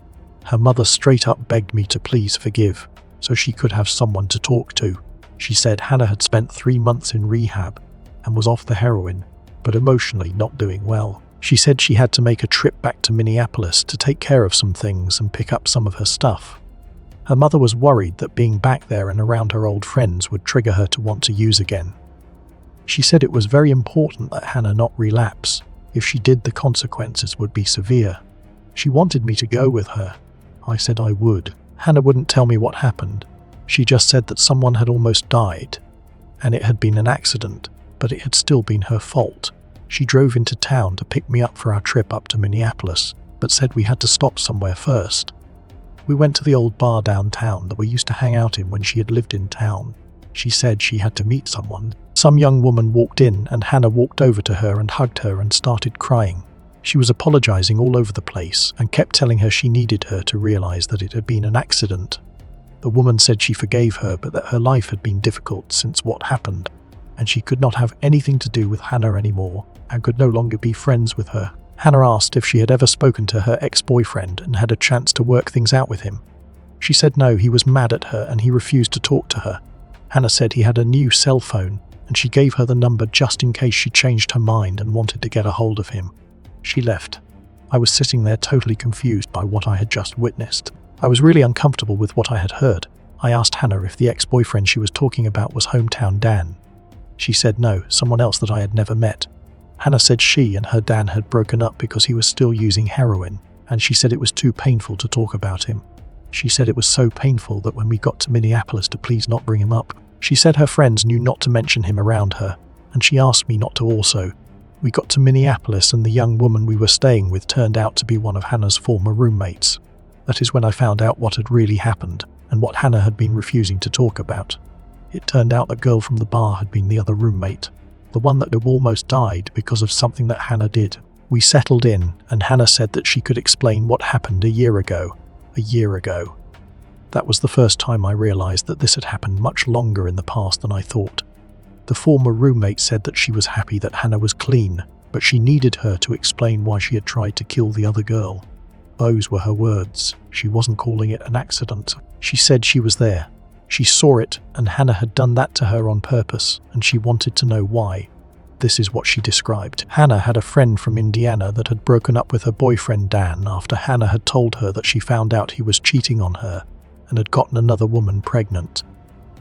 Her mother straight up begged me to please forgive, so she could have someone to talk to. She said Hannah had spent 3 months in rehab and was off the heroin, but emotionally not doing well. She said she had to make a trip back to Minneapolis to take care of some things and pick up some of her stuff. Her mother was worried that being back there and around her old friends would trigger her to want to use again. She said it was very important that Hannah not relapse. If she did, the consequences would be severe. She wanted me to go with her. I said I would. Hannah wouldn't tell me what happened. She just said that someone had almost died, and it had been an accident, but it had still been her fault. She drove into town to pick me up for our trip up to Minneapolis, but said we had to stop somewhere first. We went to the old bar downtown that we used to hang out in when she had lived in town. She said she had to meet someone. Some young woman walked in and Hannah walked over to her and hugged her and started crying. She was apologizing all over the place and kept telling her she needed her to realize that it had been an accident. The woman said she forgave her, but that her life had been difficult since what happened, and she could not have anything to do with Hannah anymore and could no longer be friends with her. Hannah asked if she had ever spoken to her ex-boyfriend and had a chance to work things out with him. She said no, he was mad at her and he refused to talk to her. Hannah said he had a new cell phone and she gave her the number just in case she changed her mind and wanted to get a hold of him. She left. I was sitting there totally confused by what I had just witnessed. I was really uncomfortable with what I had heard. I asked Hannah if the ex-boyfriend she was talking about was hometown Dan. She said no, someone else that I had never met. Hannah said she and her Dan had broken up because he was still using heroin, and she said it was too painful to talk about him. She said it was so painful that when we got to Minneapolis to please not bring him up. She said her friends knew not to mention him around her, and she asked me not to also. We got to Minneapolis and the young woman we were staying with turned out to be one of Hannah's former roommates. That is when I found out what had really happened and what Hannah had been refusing to talk about. It turned out the girl from the bar had been the other roommate, the one that had almost died because of something that Hannah did. We settled in, and Hannah said that she could explain what happened a year ago. That was the first time I realized that this had happened much longer in the past than I thought. The former roommate said that she was happy that Hannah was clean, but she needed her to explain why she had tried to kill the other girl. Those were her words. She wasn't calling it an accident. She said she was there. She saw it, and Hannah had done that to her on purpose, and she wanted to know why. This is what she described. Hannah had a friend from Indiana that had broken up with her boyfriend Dan after Hannah had told her that she found out he was cheating on her and had gotten another woman pregnant.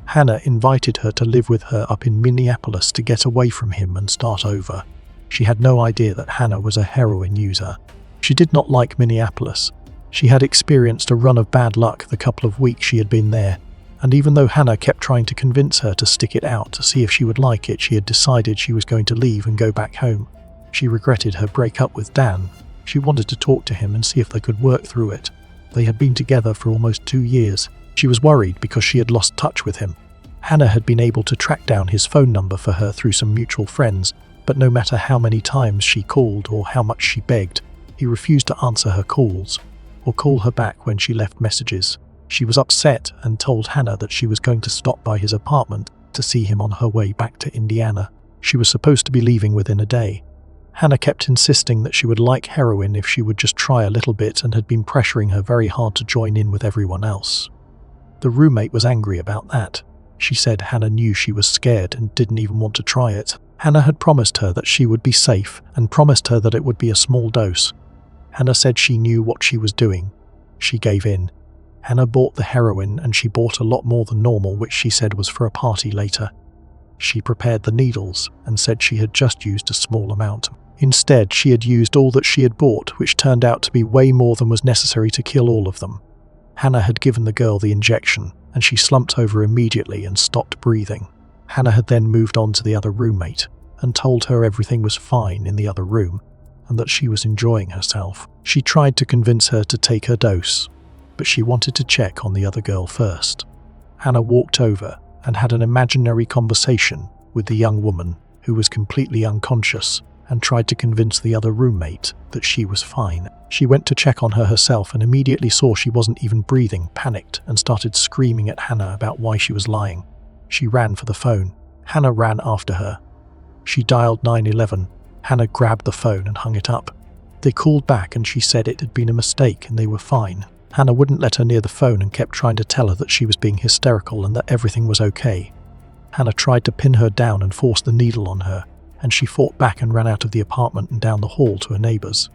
Hannah invited her to live with her up in Minneapolis to get away from him and start over. She had no idea that Hannah was a heroin user. She did not like Minneapolis. She had experienced a run of bad luck the couple of weeks she had been there, and even though Hannah kept trying to convince her to stick it out to see if she would like it, she had decided she was going to leave and go back home. She regretted her breakup with Dan. She wanted to talk to him and see if they could work through it. They had been together for almost 2 years. She was worried because she had lost touch with him. Hannah had been able to track down his phone number for her through some mutual friends, but no matter how many times she called or how much she begged, he refused to answer her calls or call her back when she left messages. She was upset and told Hannah that she was going to stop by his apartment to see him on her way back to Indiana. She was supposed to be leaving within a day. Hannah kept insisting that she would like heroin if she would just try a little bit and had been pressuring her very hard to join in with everyone else. The roommate was angry about that. She said Hannah knew she was scared and didn't even want to try it. Hannah had promised her that she would be safe and promised her that it would be a small dose. Hannah said she knew what she was doing. She gave in. Hannah bought the heroin and she bought a lot more than normal, which she said was for a party later. She prepared the needles and said she had just used a small amount. Instead, she had used all that she had bought, which turned out to be way more than was necessary to kill all of them. Hannah had given the girl the injection, and she slumped over immediately and stopped breathing. Hannah had then moved on to the other roommate and told her everything was fine in the other room and that she was enjoying herself. She tried to convince her to take her dose, but she wanted to check on the other girl first. Hannah walked over and had an imaginary conversation with the young woman who was completely unconscious and tried to convince the other roommate that she was fine. She went to check on her herself and immediately saw she wasn't even breathing, panicked, and started screaming at Hannah about why she was lying. She ran for the phone. Hannah ran after her. She dialed 911. Hannah grabbed the phone and hung it up. They called back and she said it had been a mistake and they were fine. Hannah wouldn't let her near the phone and kept trying to tell her that she was being hysterical and that everything was okay. Hannah tried to pin her down and force the needle on her, and she fought back and ran out of the apartment and down the hall to her neighbours.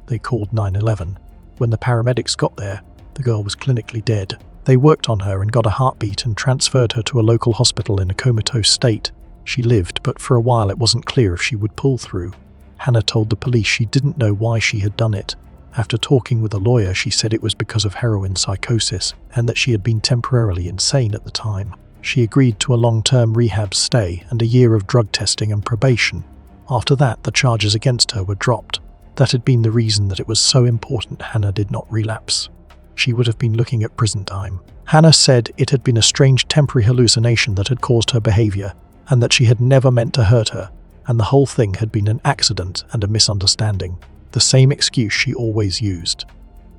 They called 911. When the paramedics got there, the girl was clinically dead. They worked on her and got a heartbeat and transferred her to a local hospital in a comatose state. She lived, but for a while it wasn't clear if she would pull through. Hannah told the police she didn't know why she had done it. After talking with a lawyer, she said it was because of heroin psychosis and that she had been temporarily insane at the time. She agreed to a long-term rehab stay and a year of drug testing and probation. After that, the charges against her were dropped. That had been the reason that it was so important Hannah did not relapse. She would have been looking at prison time. Hannah said it had been a strange temporary hallucination that had caused her behavior, and that she had never meant to hurt her, and the whole thing had been an accident and a misunderstanding. The same excuse she always used.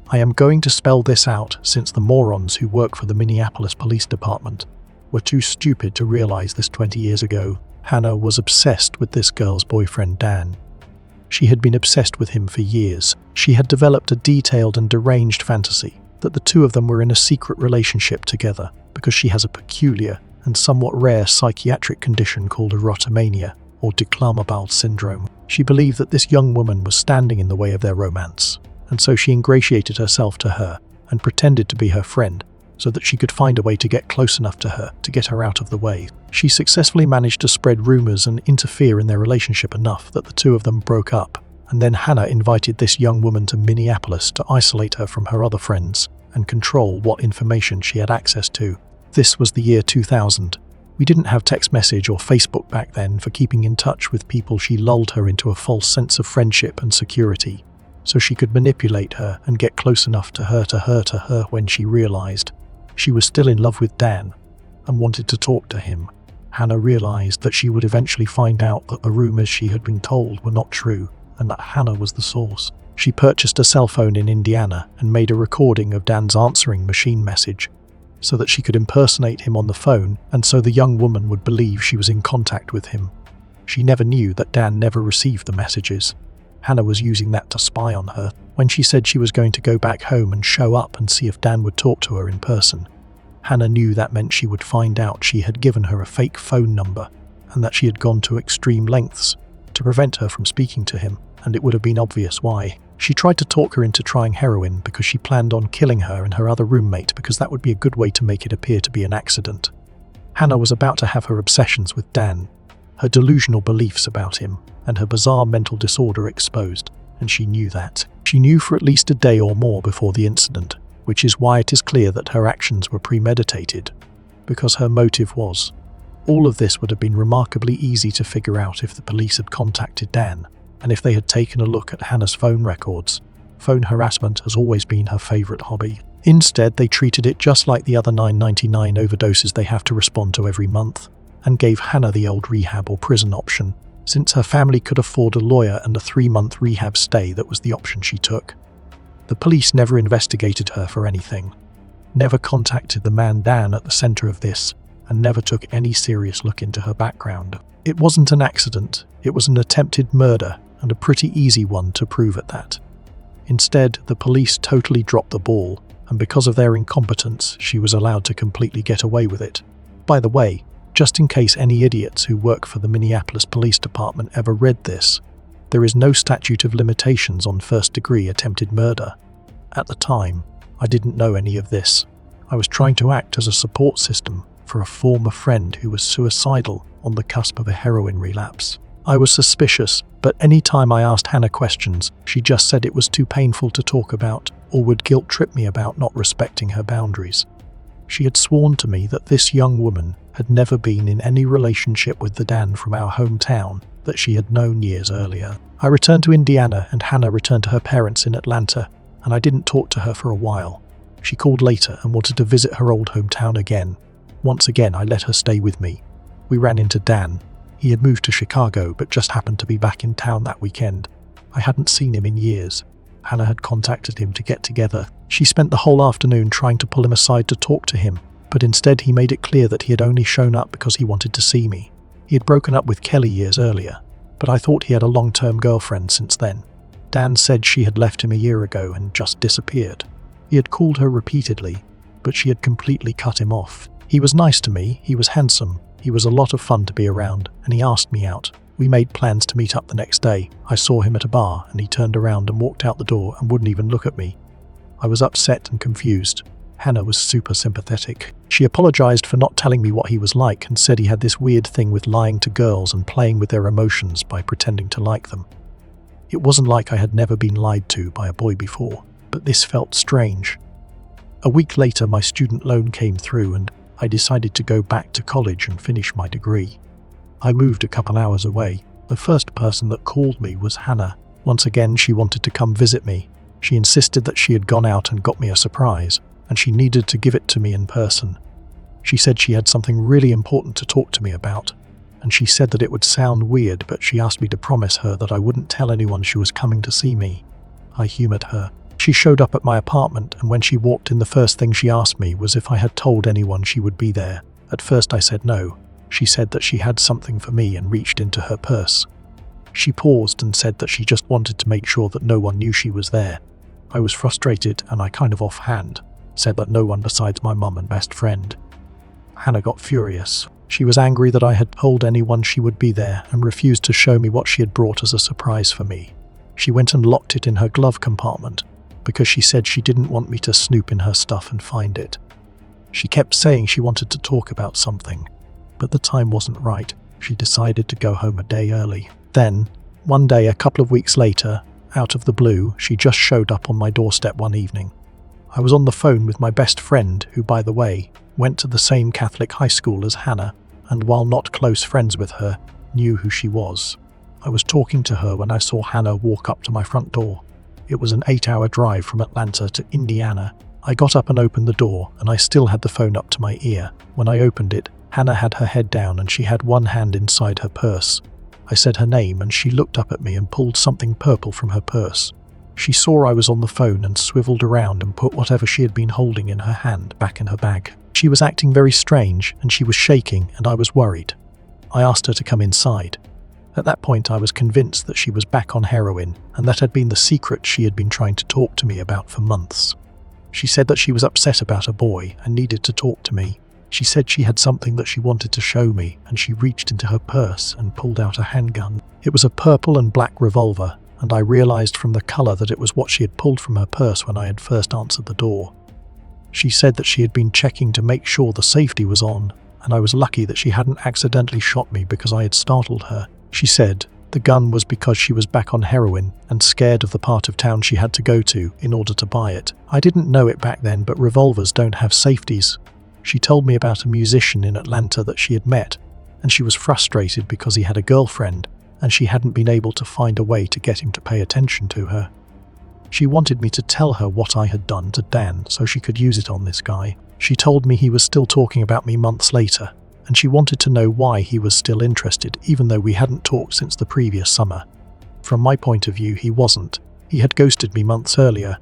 I am going to spell this out since the morons who work for the Minneapolis Police Department were too stupid to realize this 20 years ago. Hannah was obsessed with this girl's boyfriend Dan. She had been obsessed with him for years. She had developed a detailed and deranged fantasy that the two of them were in a secret relationship together because she has a peculiar and somewhat rare psychiatric condition called erotomania, or Declamabal syndrome. She believed that this young woman was standing in the way of their romance, and so she ingratiated herself to her and pretended to be her friend so that she could find a way to get close enough to her to get her out of the way. She successfully managed to spread rumors and interfere in their relationship enough that the two of them broke up, and then Hannah invited this young woman to Minneapolis to isolate her from her other friends and control what information she had access to. This was the year 2000. We didn't have text message or Facebook back then for keeping in touch with people. She lulled her into a false sense of friendship and security, so she could manipulate her and get close enough to hurt her when she realized she was still in love with Dan and wanted to talk to him. Hannah realized that she would eventually find out that the rumors she had been told were not true and that Hannah was the source. She purchased a cell phone in Indiana and made a recording of Dan's answering machine message so that she could impersonate him on the phone, and so the young woman would believe she was in contact with him. She never knew that Dan never received the messages. Hannah was using that to spy on her. When she said she was going to go back home and show up and see if Dan would talk to her in person, Hannah knew that meant she would find out she had given her a fake phone number and that she had gone to extreme lengths to prevent her from speaking to him, and it would have been obvious why. She tried to talk her into trying heroin because she planned on killing her and her other roommate because that would be a good way to make it appear to be an accident. Hannah was about to have her obsessions with Dan, her delusional beliefs about him, and her bizarre mental disorder exposed, and she knew that. She knew for at least a day or more before the incident, which is why it is clear that her actions were premeditated, because her motive was. All of this would have been remarkably easy to figure out if the police had contacted Dan, and if they had taken a look at Hannah's phone records. Phone harassment has always been her favorite hobby. Instead, they treated it just like the other $9.99 overdoses they have to respond to every month, and gave Hannah the old rehab or prison option, since her family could afford a lawyer and a 3-month rehab stay. That was the option she took. The police never investigated her for anything, never contacted the man Dan at the center of this, and never took any serious look into her background. It wasn't an accident, it was an attempted murder, and a pretty easy one to prove at that. Instead, the police totally dropped the ball, and because of their incompetence, she was allowed to completely get away with it. By the way, just in case any idiots who work for the Minneapolis Police Department ever read this, there is no statute of limitations on first-degree attempted murder. At the time, I didn't know any of this. I was trying to act as a support system for a former friend who was suicidal on the cusp of a heroin relapse. I was suspicious, but any time I asked Hannah questions, she just said it was too painful to talk about or would guilt-trip me about not respecting her boundaries. She had sworn to me that this young woman had never been in any relationship with the Dan from our hometown that she had known years earlier. I returned to Indiana and Hannah returned to her parents in Atlanta, and I didn't talk to her for a while. She called later and wanted to visit her old hometown again. Once again, I let her stay with me. We ran into Dan. He had moved to Chicago but just happened to be back in town that weekend. I hadn't seen him in years. Hannah had contacted him to get together. She spent the whole afternoon trying to pull him aside to talk to him, but instead he made it clear that he had only shown up because he wanted to see me. He had broken up with Kelly years earlier, but I thought he had a long-term girlfriend since then. Dan said she had left him a year ago and just disappeared. He had called her repeatedly, but she had completely cut him off. He was nice to me, he was handsome, he was a lot of fun to be around, and he asked me out. We made plans to meet up the next day. I saw him at a bar and he turned around and walked out the door and wouldn't even look at me. I was upset and confused. Hannah was super sympathetic. She apologized for not telling me what he was like and said he had this weird thing with lying to girls and playing with their emotions by pretending to like them. It wasn't like I had never been lied to by a boy before, but this felt strange. A week later, my student loan came through and I decided to go back to college and finish my degree. I moved a couple hours away. The first person that called me was Hannah. Once again, she wanted to come visit me. She insisted that she had gone out and got me a surprise, and she needed to give it to me in person. She said she had something really important to talk to me about, and she said that it would sound weird, but she asked me to promise her that I wouldn't tell anyone she was coming to see me. I humored her. She showed up at my apartment, and when she walked in, the first thing she asked me was if I had told anyone she would be there. At first I said no. She said that she had something for me and reached into her purse. She paused and said that she just wanted to make sure that no one knew she was there. I was frustrated and I kind of offhand said that no one besides my mum and best friend. Hannah got furious. She was angry that I had told anyone she would be there and refused to show me what she had brought as a surprise for me. She went and locked it in her glove compartment because she said she didn't want me to snoop in her stuff and find it. She kept saying she wanted to talk about something, but the time wasn't right. She decided to go home a day early. Then, one day a couple of weeks later, out of the blue, she just showed up on my doorstep one evening. I was on the phone with my best friend, who, by the way, went to the same Catholic high school as Hannah, and while not close friends with her, knew who she was. I was talking to her when I saw Hannah walk up to my front door. It was an 8-hour drive from Atlanta to Indiana. I got up and opened the door, and I still had the phone up to my ear. When I opened it, Hannah had her head down and she had one hand inside her purse. I said her name and she looked up at me and pulled something purple from her purse. She saw I was on the phone and swiveled around and put whatever she had been holding in her hand back in her bag. She was acting very strange and she was shaking and I was worried. I asked her to come inside. At that point I was convinced that she was back on heroin and that had been the secret she had been trying to talk to me about for months. She said that she was upset about a boy and needed to talk to me. She said she had something that she wanted to show me, and she reached into her purse and pulled out a handgun. It was a purple and black revolver, and I realized from the color that it was what she had pulled from her purse when I had first answered the door. She said that she had been checking to make sure the safety was on, and I was lucky that she hadn't accidentally shot me because I had startled her. She said the gun was because she was back on heroin and scared of the part of town she had to go to in order to buy it. I didn't know it back then, but revolvers don't have safeties. She told me about a musician in Atlanta that she had met, and she was frustrated because he had a girlfriend, and she hadn't been able to find a way to get him to pay attention to her. She wanted me to tell her what I had done to Dan so she could use it on this guy. She told me he was still talking about me months later, and she wanted to know why he was still interested, even though we hadn't talked since the previous summer. From my point of view, he wasn't. He had ghosted me months earlier.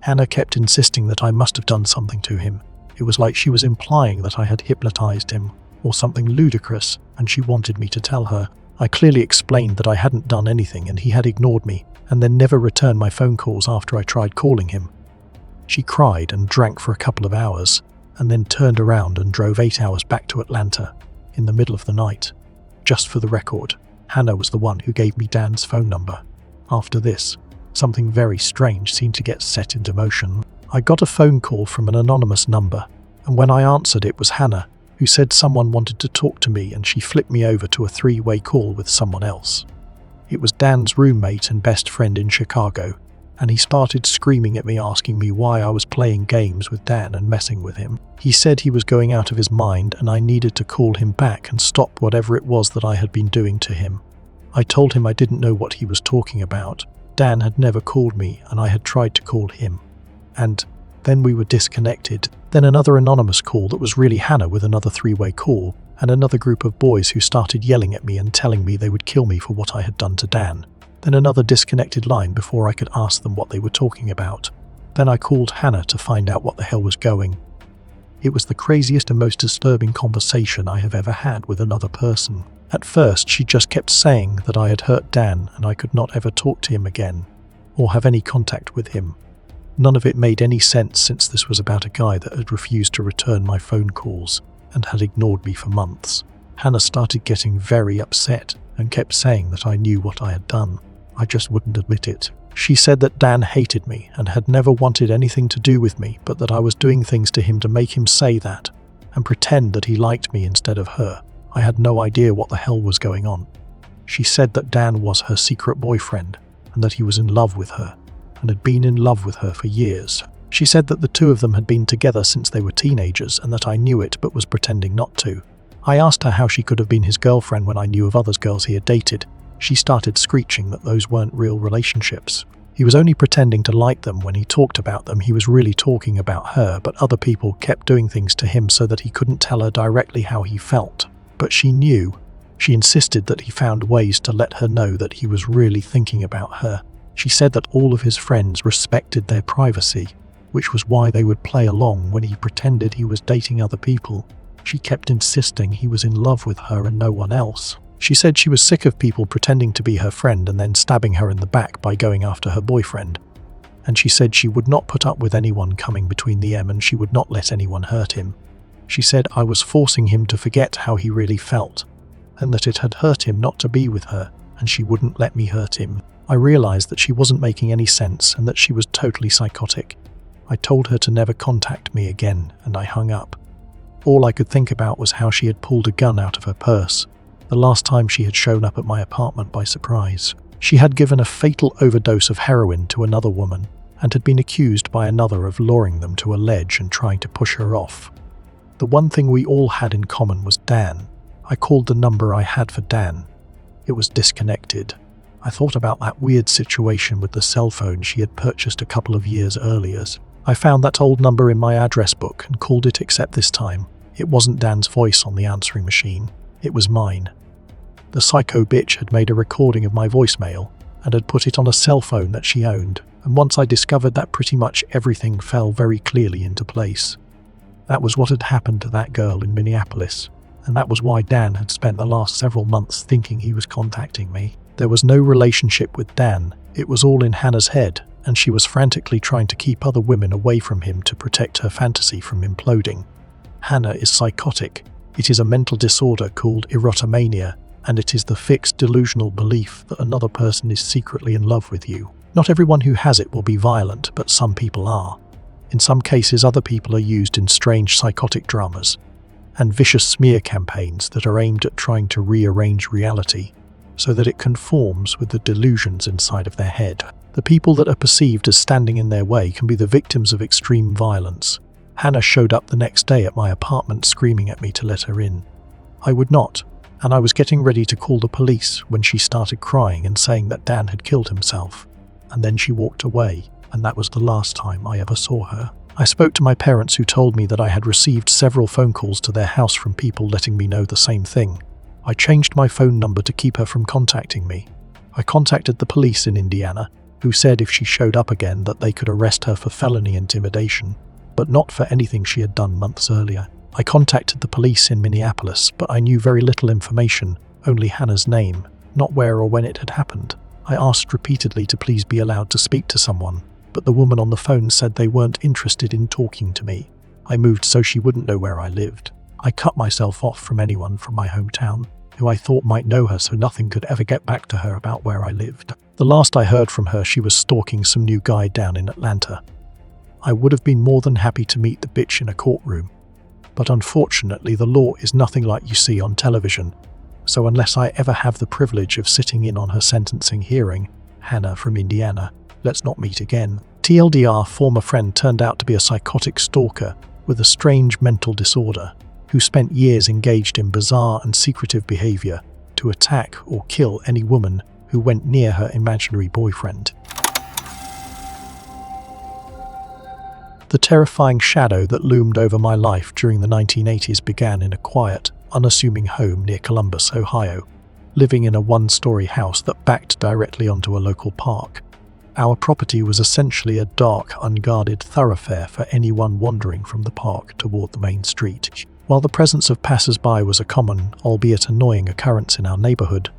Hannah kept insisting that I must have done something to him. It was like she was implying that I had hypnotized him, or something ludicrous, and she wanted me to tell her. I clearly explained that I hadn't done anything and he had ignored me, and then never returned my phone calls after I tried calling him. She cried and drank for a couple of hours, and then turned around and drove 8 hours back to Atlanta in the middle of the night. Just for the record, Hannah was the one who gave me Dan's phone number. After this, something very strange seemed to get set into motion. I got a phone call from an anonymous number, and when I answered it was Hannah, who said someone wanted to talk to me, and she flipped me over to a 3-way call with someone else. It was Dan's roommate and best friend in Chicago, and he started screaming at me, asking me why I was playing games with Dan and messing with him. He said he was going out of his mind and I needed to call him back and stop whatever it was that I had been doing to him. I told him I didn't know what he was talking about. Dan had never called me and I had tried to call him. And then we were disconnected. Then another anonymous call that was really Hannah with another 3-way call, and another group of boys who started yelling at me and telling me they would kill me for what I had done to Dan. Then another disconnected line before I could ask them what they were talking about. Then I called Hannah to find out what the hell was going. It was the craziest and most disturbing conversation I have ever had with another person. At first, she just kept saying that I had hurt Dan and I could not ever talk to him again, or have any contact with him. None of it made any sense since this was about a guy that had refused to return my phone calls and had ignored me for months. Hannah started getting very upset and kept saying that I knew what I had done. I just wouldn't admit it. She said that Dan hated me and had never wanted anything to do with me, but that I was doing things to him to make him say that and pretend that he liked me instead of her. I had no idea what the hell was going on. She said that Dan was her secret boyfriend and that he was in love with her and had been in love with her for years. She said that the two of them had been together since they were teenagers and that I knew it but was pretending not to. I asked her how she could have been his girlfriend when I knew of other girls he had dated. She started screeching that those weren't real relationships. He was only pretending to like them. When he talked about them, he was really talking about her, but other people kept doing things to him so that he couldn't tell her directly how he felt. But she knew. She insisted that he found ways to let her know that he was really thinking about her. She said that all of his friends respected their privacy, which was why they would play along when he pretended he was dating other people. She kept insisting he was in love with her and no one else. She said she was sick of people pretending to be her friend and then stabbing her in the back by going after her boyfriend. And she said she would not put up with anyone coming between them and she would not let anyone hurt him. She said I was forcing him to forget how he really felt, and that it had hurt him not to be with her, and she wouldn't let me hurt him. I realized that she wasn't making any sense and that she was totally psychotic. I told her to never contact me again, and I hung up. All I could think about was how she had pulled a gun out of her purse the last time she had shown up at my apartment by surprise. She had given a fatal overdose of heroin to another woman and had been accused by another of luring them to a ledge and trying to push her off. The one thing we all had in common was Dan. I called the number I had for Dan. It was disconnected. I thought about that weird situation with the cell phone she had purchased a couple of years earlier. I found that old number in my address book and called it, except this time, it wasn't Dan's voice on the answering machine. It was mine. The psycho bitch had made a recording of my voicemail and had put it on a cell phone that she owned, and once I discovered that, pretty much everything fell very clearly into place. That was what had happened to that girl in Minneapolis, and that was why Dan had spent the last several months thinking he was contacting me. There was no relationship with Dan. It was all in Hannah's head, and she was frantically trying to keep other women away from him to protect her fantasy from imploding. Hannah is psychotic. It is a mental disorder called erotomania, and it is the fixed delusional belief that another person is secretly in love with you. Not everyone who has it will be violent, but some people are. In some cases, other people are used in strange psychotic dramas and vicious smear campaigns that are aimed at trying to rearrange reality so that it conforms with the delusions inside of their head. The people that are perceived as standing in their way can be the victims of extreme violence. Hannah showed up the next day at my apartment screaming at me to let her in. I would not, and I was getting ready to call the police when she started crying and saying that Dan had killed himself. And then she walked away, and that was the last time I ever saw her. I spoke to my parents, who told me that I had received several phone calls to their house from people letting me know the same thing. I changed my phone number to keep her from contacting me. I contacted the police in Indiana, who said if she showed up again that they could arrest her for felony intimidation, but not for anything she had done months earlier. I contacted the police in Minneapolis, but I knew very little information only Hannah's name, not where or when it had happened. I asked repeatedly to please be allowed to speak to someone, but the woman on the phone said they weren't interested in talking to me. I moved so she wouldn't know where I lived. I cut myself off from anyone from my hometown who I thought might know her, so nothing could ever get back to her about where I lived. The last I heard from her, she was stalking some new guy down in Atlanta. I would have been more than happy to meet the bitch in a courtroom, but unfortunately the law is nothing like you see on television, so unless I ever have the privilege of sitting in on her sentencing hearing, Hannah from Indiana, let's not meet again. TLDR, former friend turned out to be a psychotic stalker with a strange mental disorder, who spent years engaged in bizarre and secretive behavior to attack or kill any woman who went near her imaginary boyfriend. The terrifying shadow that loomed over my life during the 1980s began in a quiet, unassuming home near Columbus, Ohio, living in a one-story house that backed directly onto a local park. Our property was essentially a dark, unguarded thoroughfare for anyone wandering from the park toward the main street. While the presence of passers-by was a common, albeit annoying occurrence in our neighborhood,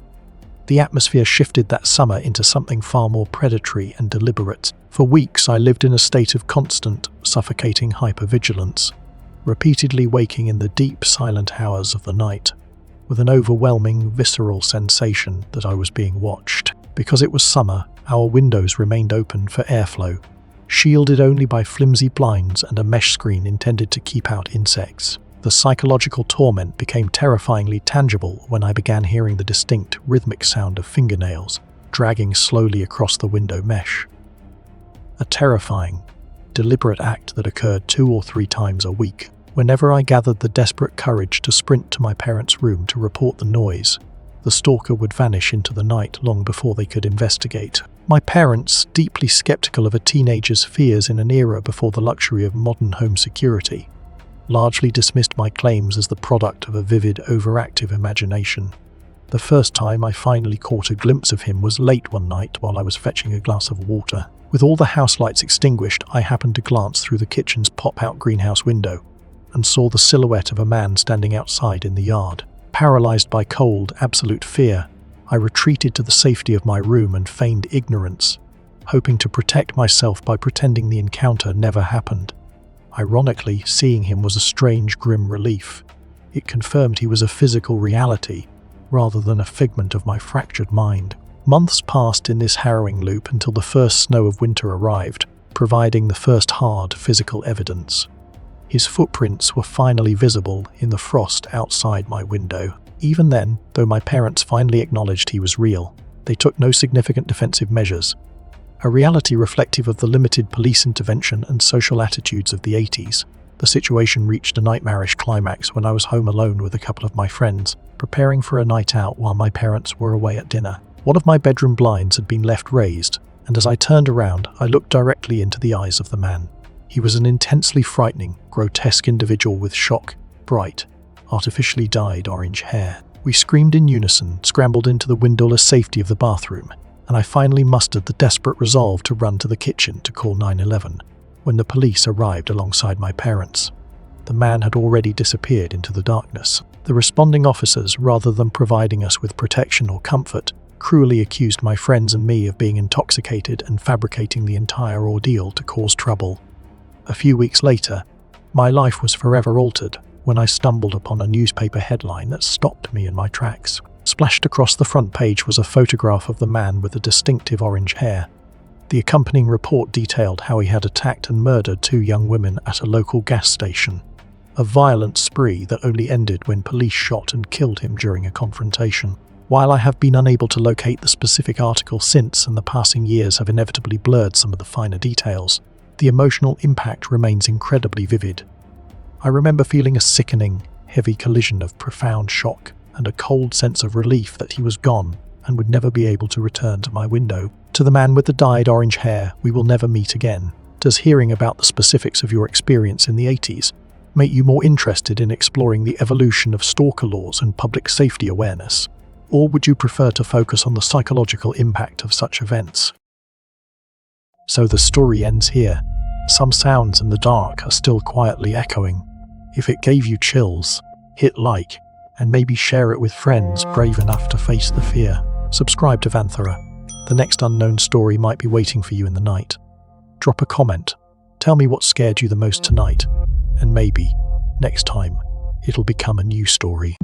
the atmosphere shifted that summer into something far more predatory and deliberate. For weeks I lived in a state of constant, suffocating hypervigilance, repeatedly waking in the deep, silent hours of the night, with an overwhelming, visceral sensation that I was being watched. Because it was summer, our windows remained open for airflow, shielded only by flimsy blinds and a mesh screen intended to keep out insects. The psychological torment became terrifyingly tangible when I began hearing the distinct, rhythmic sound of fingernails dragging slowly across the window mesh. A terrifying, deliberate act that occurred 2 or 3 times a week. Whenever I gathered the desperate courage to sprint to my parents' room to report the noise, the stalker would vanish into the night long before they could investigate. My parents, deeply skeptical of a teenager's fears in an era before the luxury of modern home security, largely dismissed my claims as the product of a vivid, overactive imagination. The first time I finally caught a glimpse of him was late one night while I was fetching a glass of water. With all the house lights extinguished, I happened to glance through the kitchen's pop-out greenhouse window and saw the silhouette of a man standing outside in the yard. Paralyzed by cold, absolute fear, I retreated to the safety of my room and feigned ignorance, hoping to protect myself by pretending the encounter never happened. Ironically, seeing him was a strange, grim relief. It confirmed he was a physical reality, rather than a figment of my fractured mind. Months passed in this harrowing loop until the first snow of winter arrived, providing the first hard, physical evidence. His footprints were finally visible in the frost outside my window. Even then, though my parents finally acknowledged he was real, they took no significant defensive measures. A reality reflective of the limited police intervention and social attitudes of the 80s, the situation reached a nightmarish climax when I was home alone with a couple of my friends, preparing for a night out while my parents were away at dinner. One of my bedroom blinds had been left raised, and as I turned around, I looked directly into the eyes of the man. He was an intensely frightening, grotesque individual with shock, bright, artificially dyed orange hair. We screamed in unison, scrambled into the windowless safety of the bathroom, and I finally mustered the desperate resolve to run to the kitchen to call 911 when the police arrived alongside my parents. The man had already disappeared into the darkness. The responding officers, rather than providing us with protection or comfort, cruelly accused my friends and me of being intoxicated and fabricating the entire ordeal to cause trouble. A few weeks later, my life was forever altered when I stumbled upon a newspaper headline that stopped me in my tracks. Splashed across the front page was a photograph of the man with the distinctive orange hair. The accompanying report detailed how he had attacked and murdered 2 young women at a local gas station, a violent spree that only ended when police shot and killed him during a confrontation. While I have been unable to locate the specific article since, and the passing years have inevitably blurred some of the finer details, the emotional impact remains incredibly vivid. I remember feeling a sickening, heavy collision of profound shock and a cold sense of relief that he was gone and would never be able to return to my window. To the man with the dyed orange hair, we will never meet again. Does hearing about the specifics of your experience in the 80s make you more interested in exploring the evolution of stalker laws and public safety awareness? Or would you prefer to focus on the psychological impact of such events? So the story ends here. Some sounds in the dark are still quietly echoing. If it gave you chills, hit like and maybe share it with friends brave enough to face the fear. Subscribe to Vanthara. The next unknown story might be waiting for you in the night. Drop a comment. Tell me what scared you the most tonight, and maybe, next time, it'll become a new story.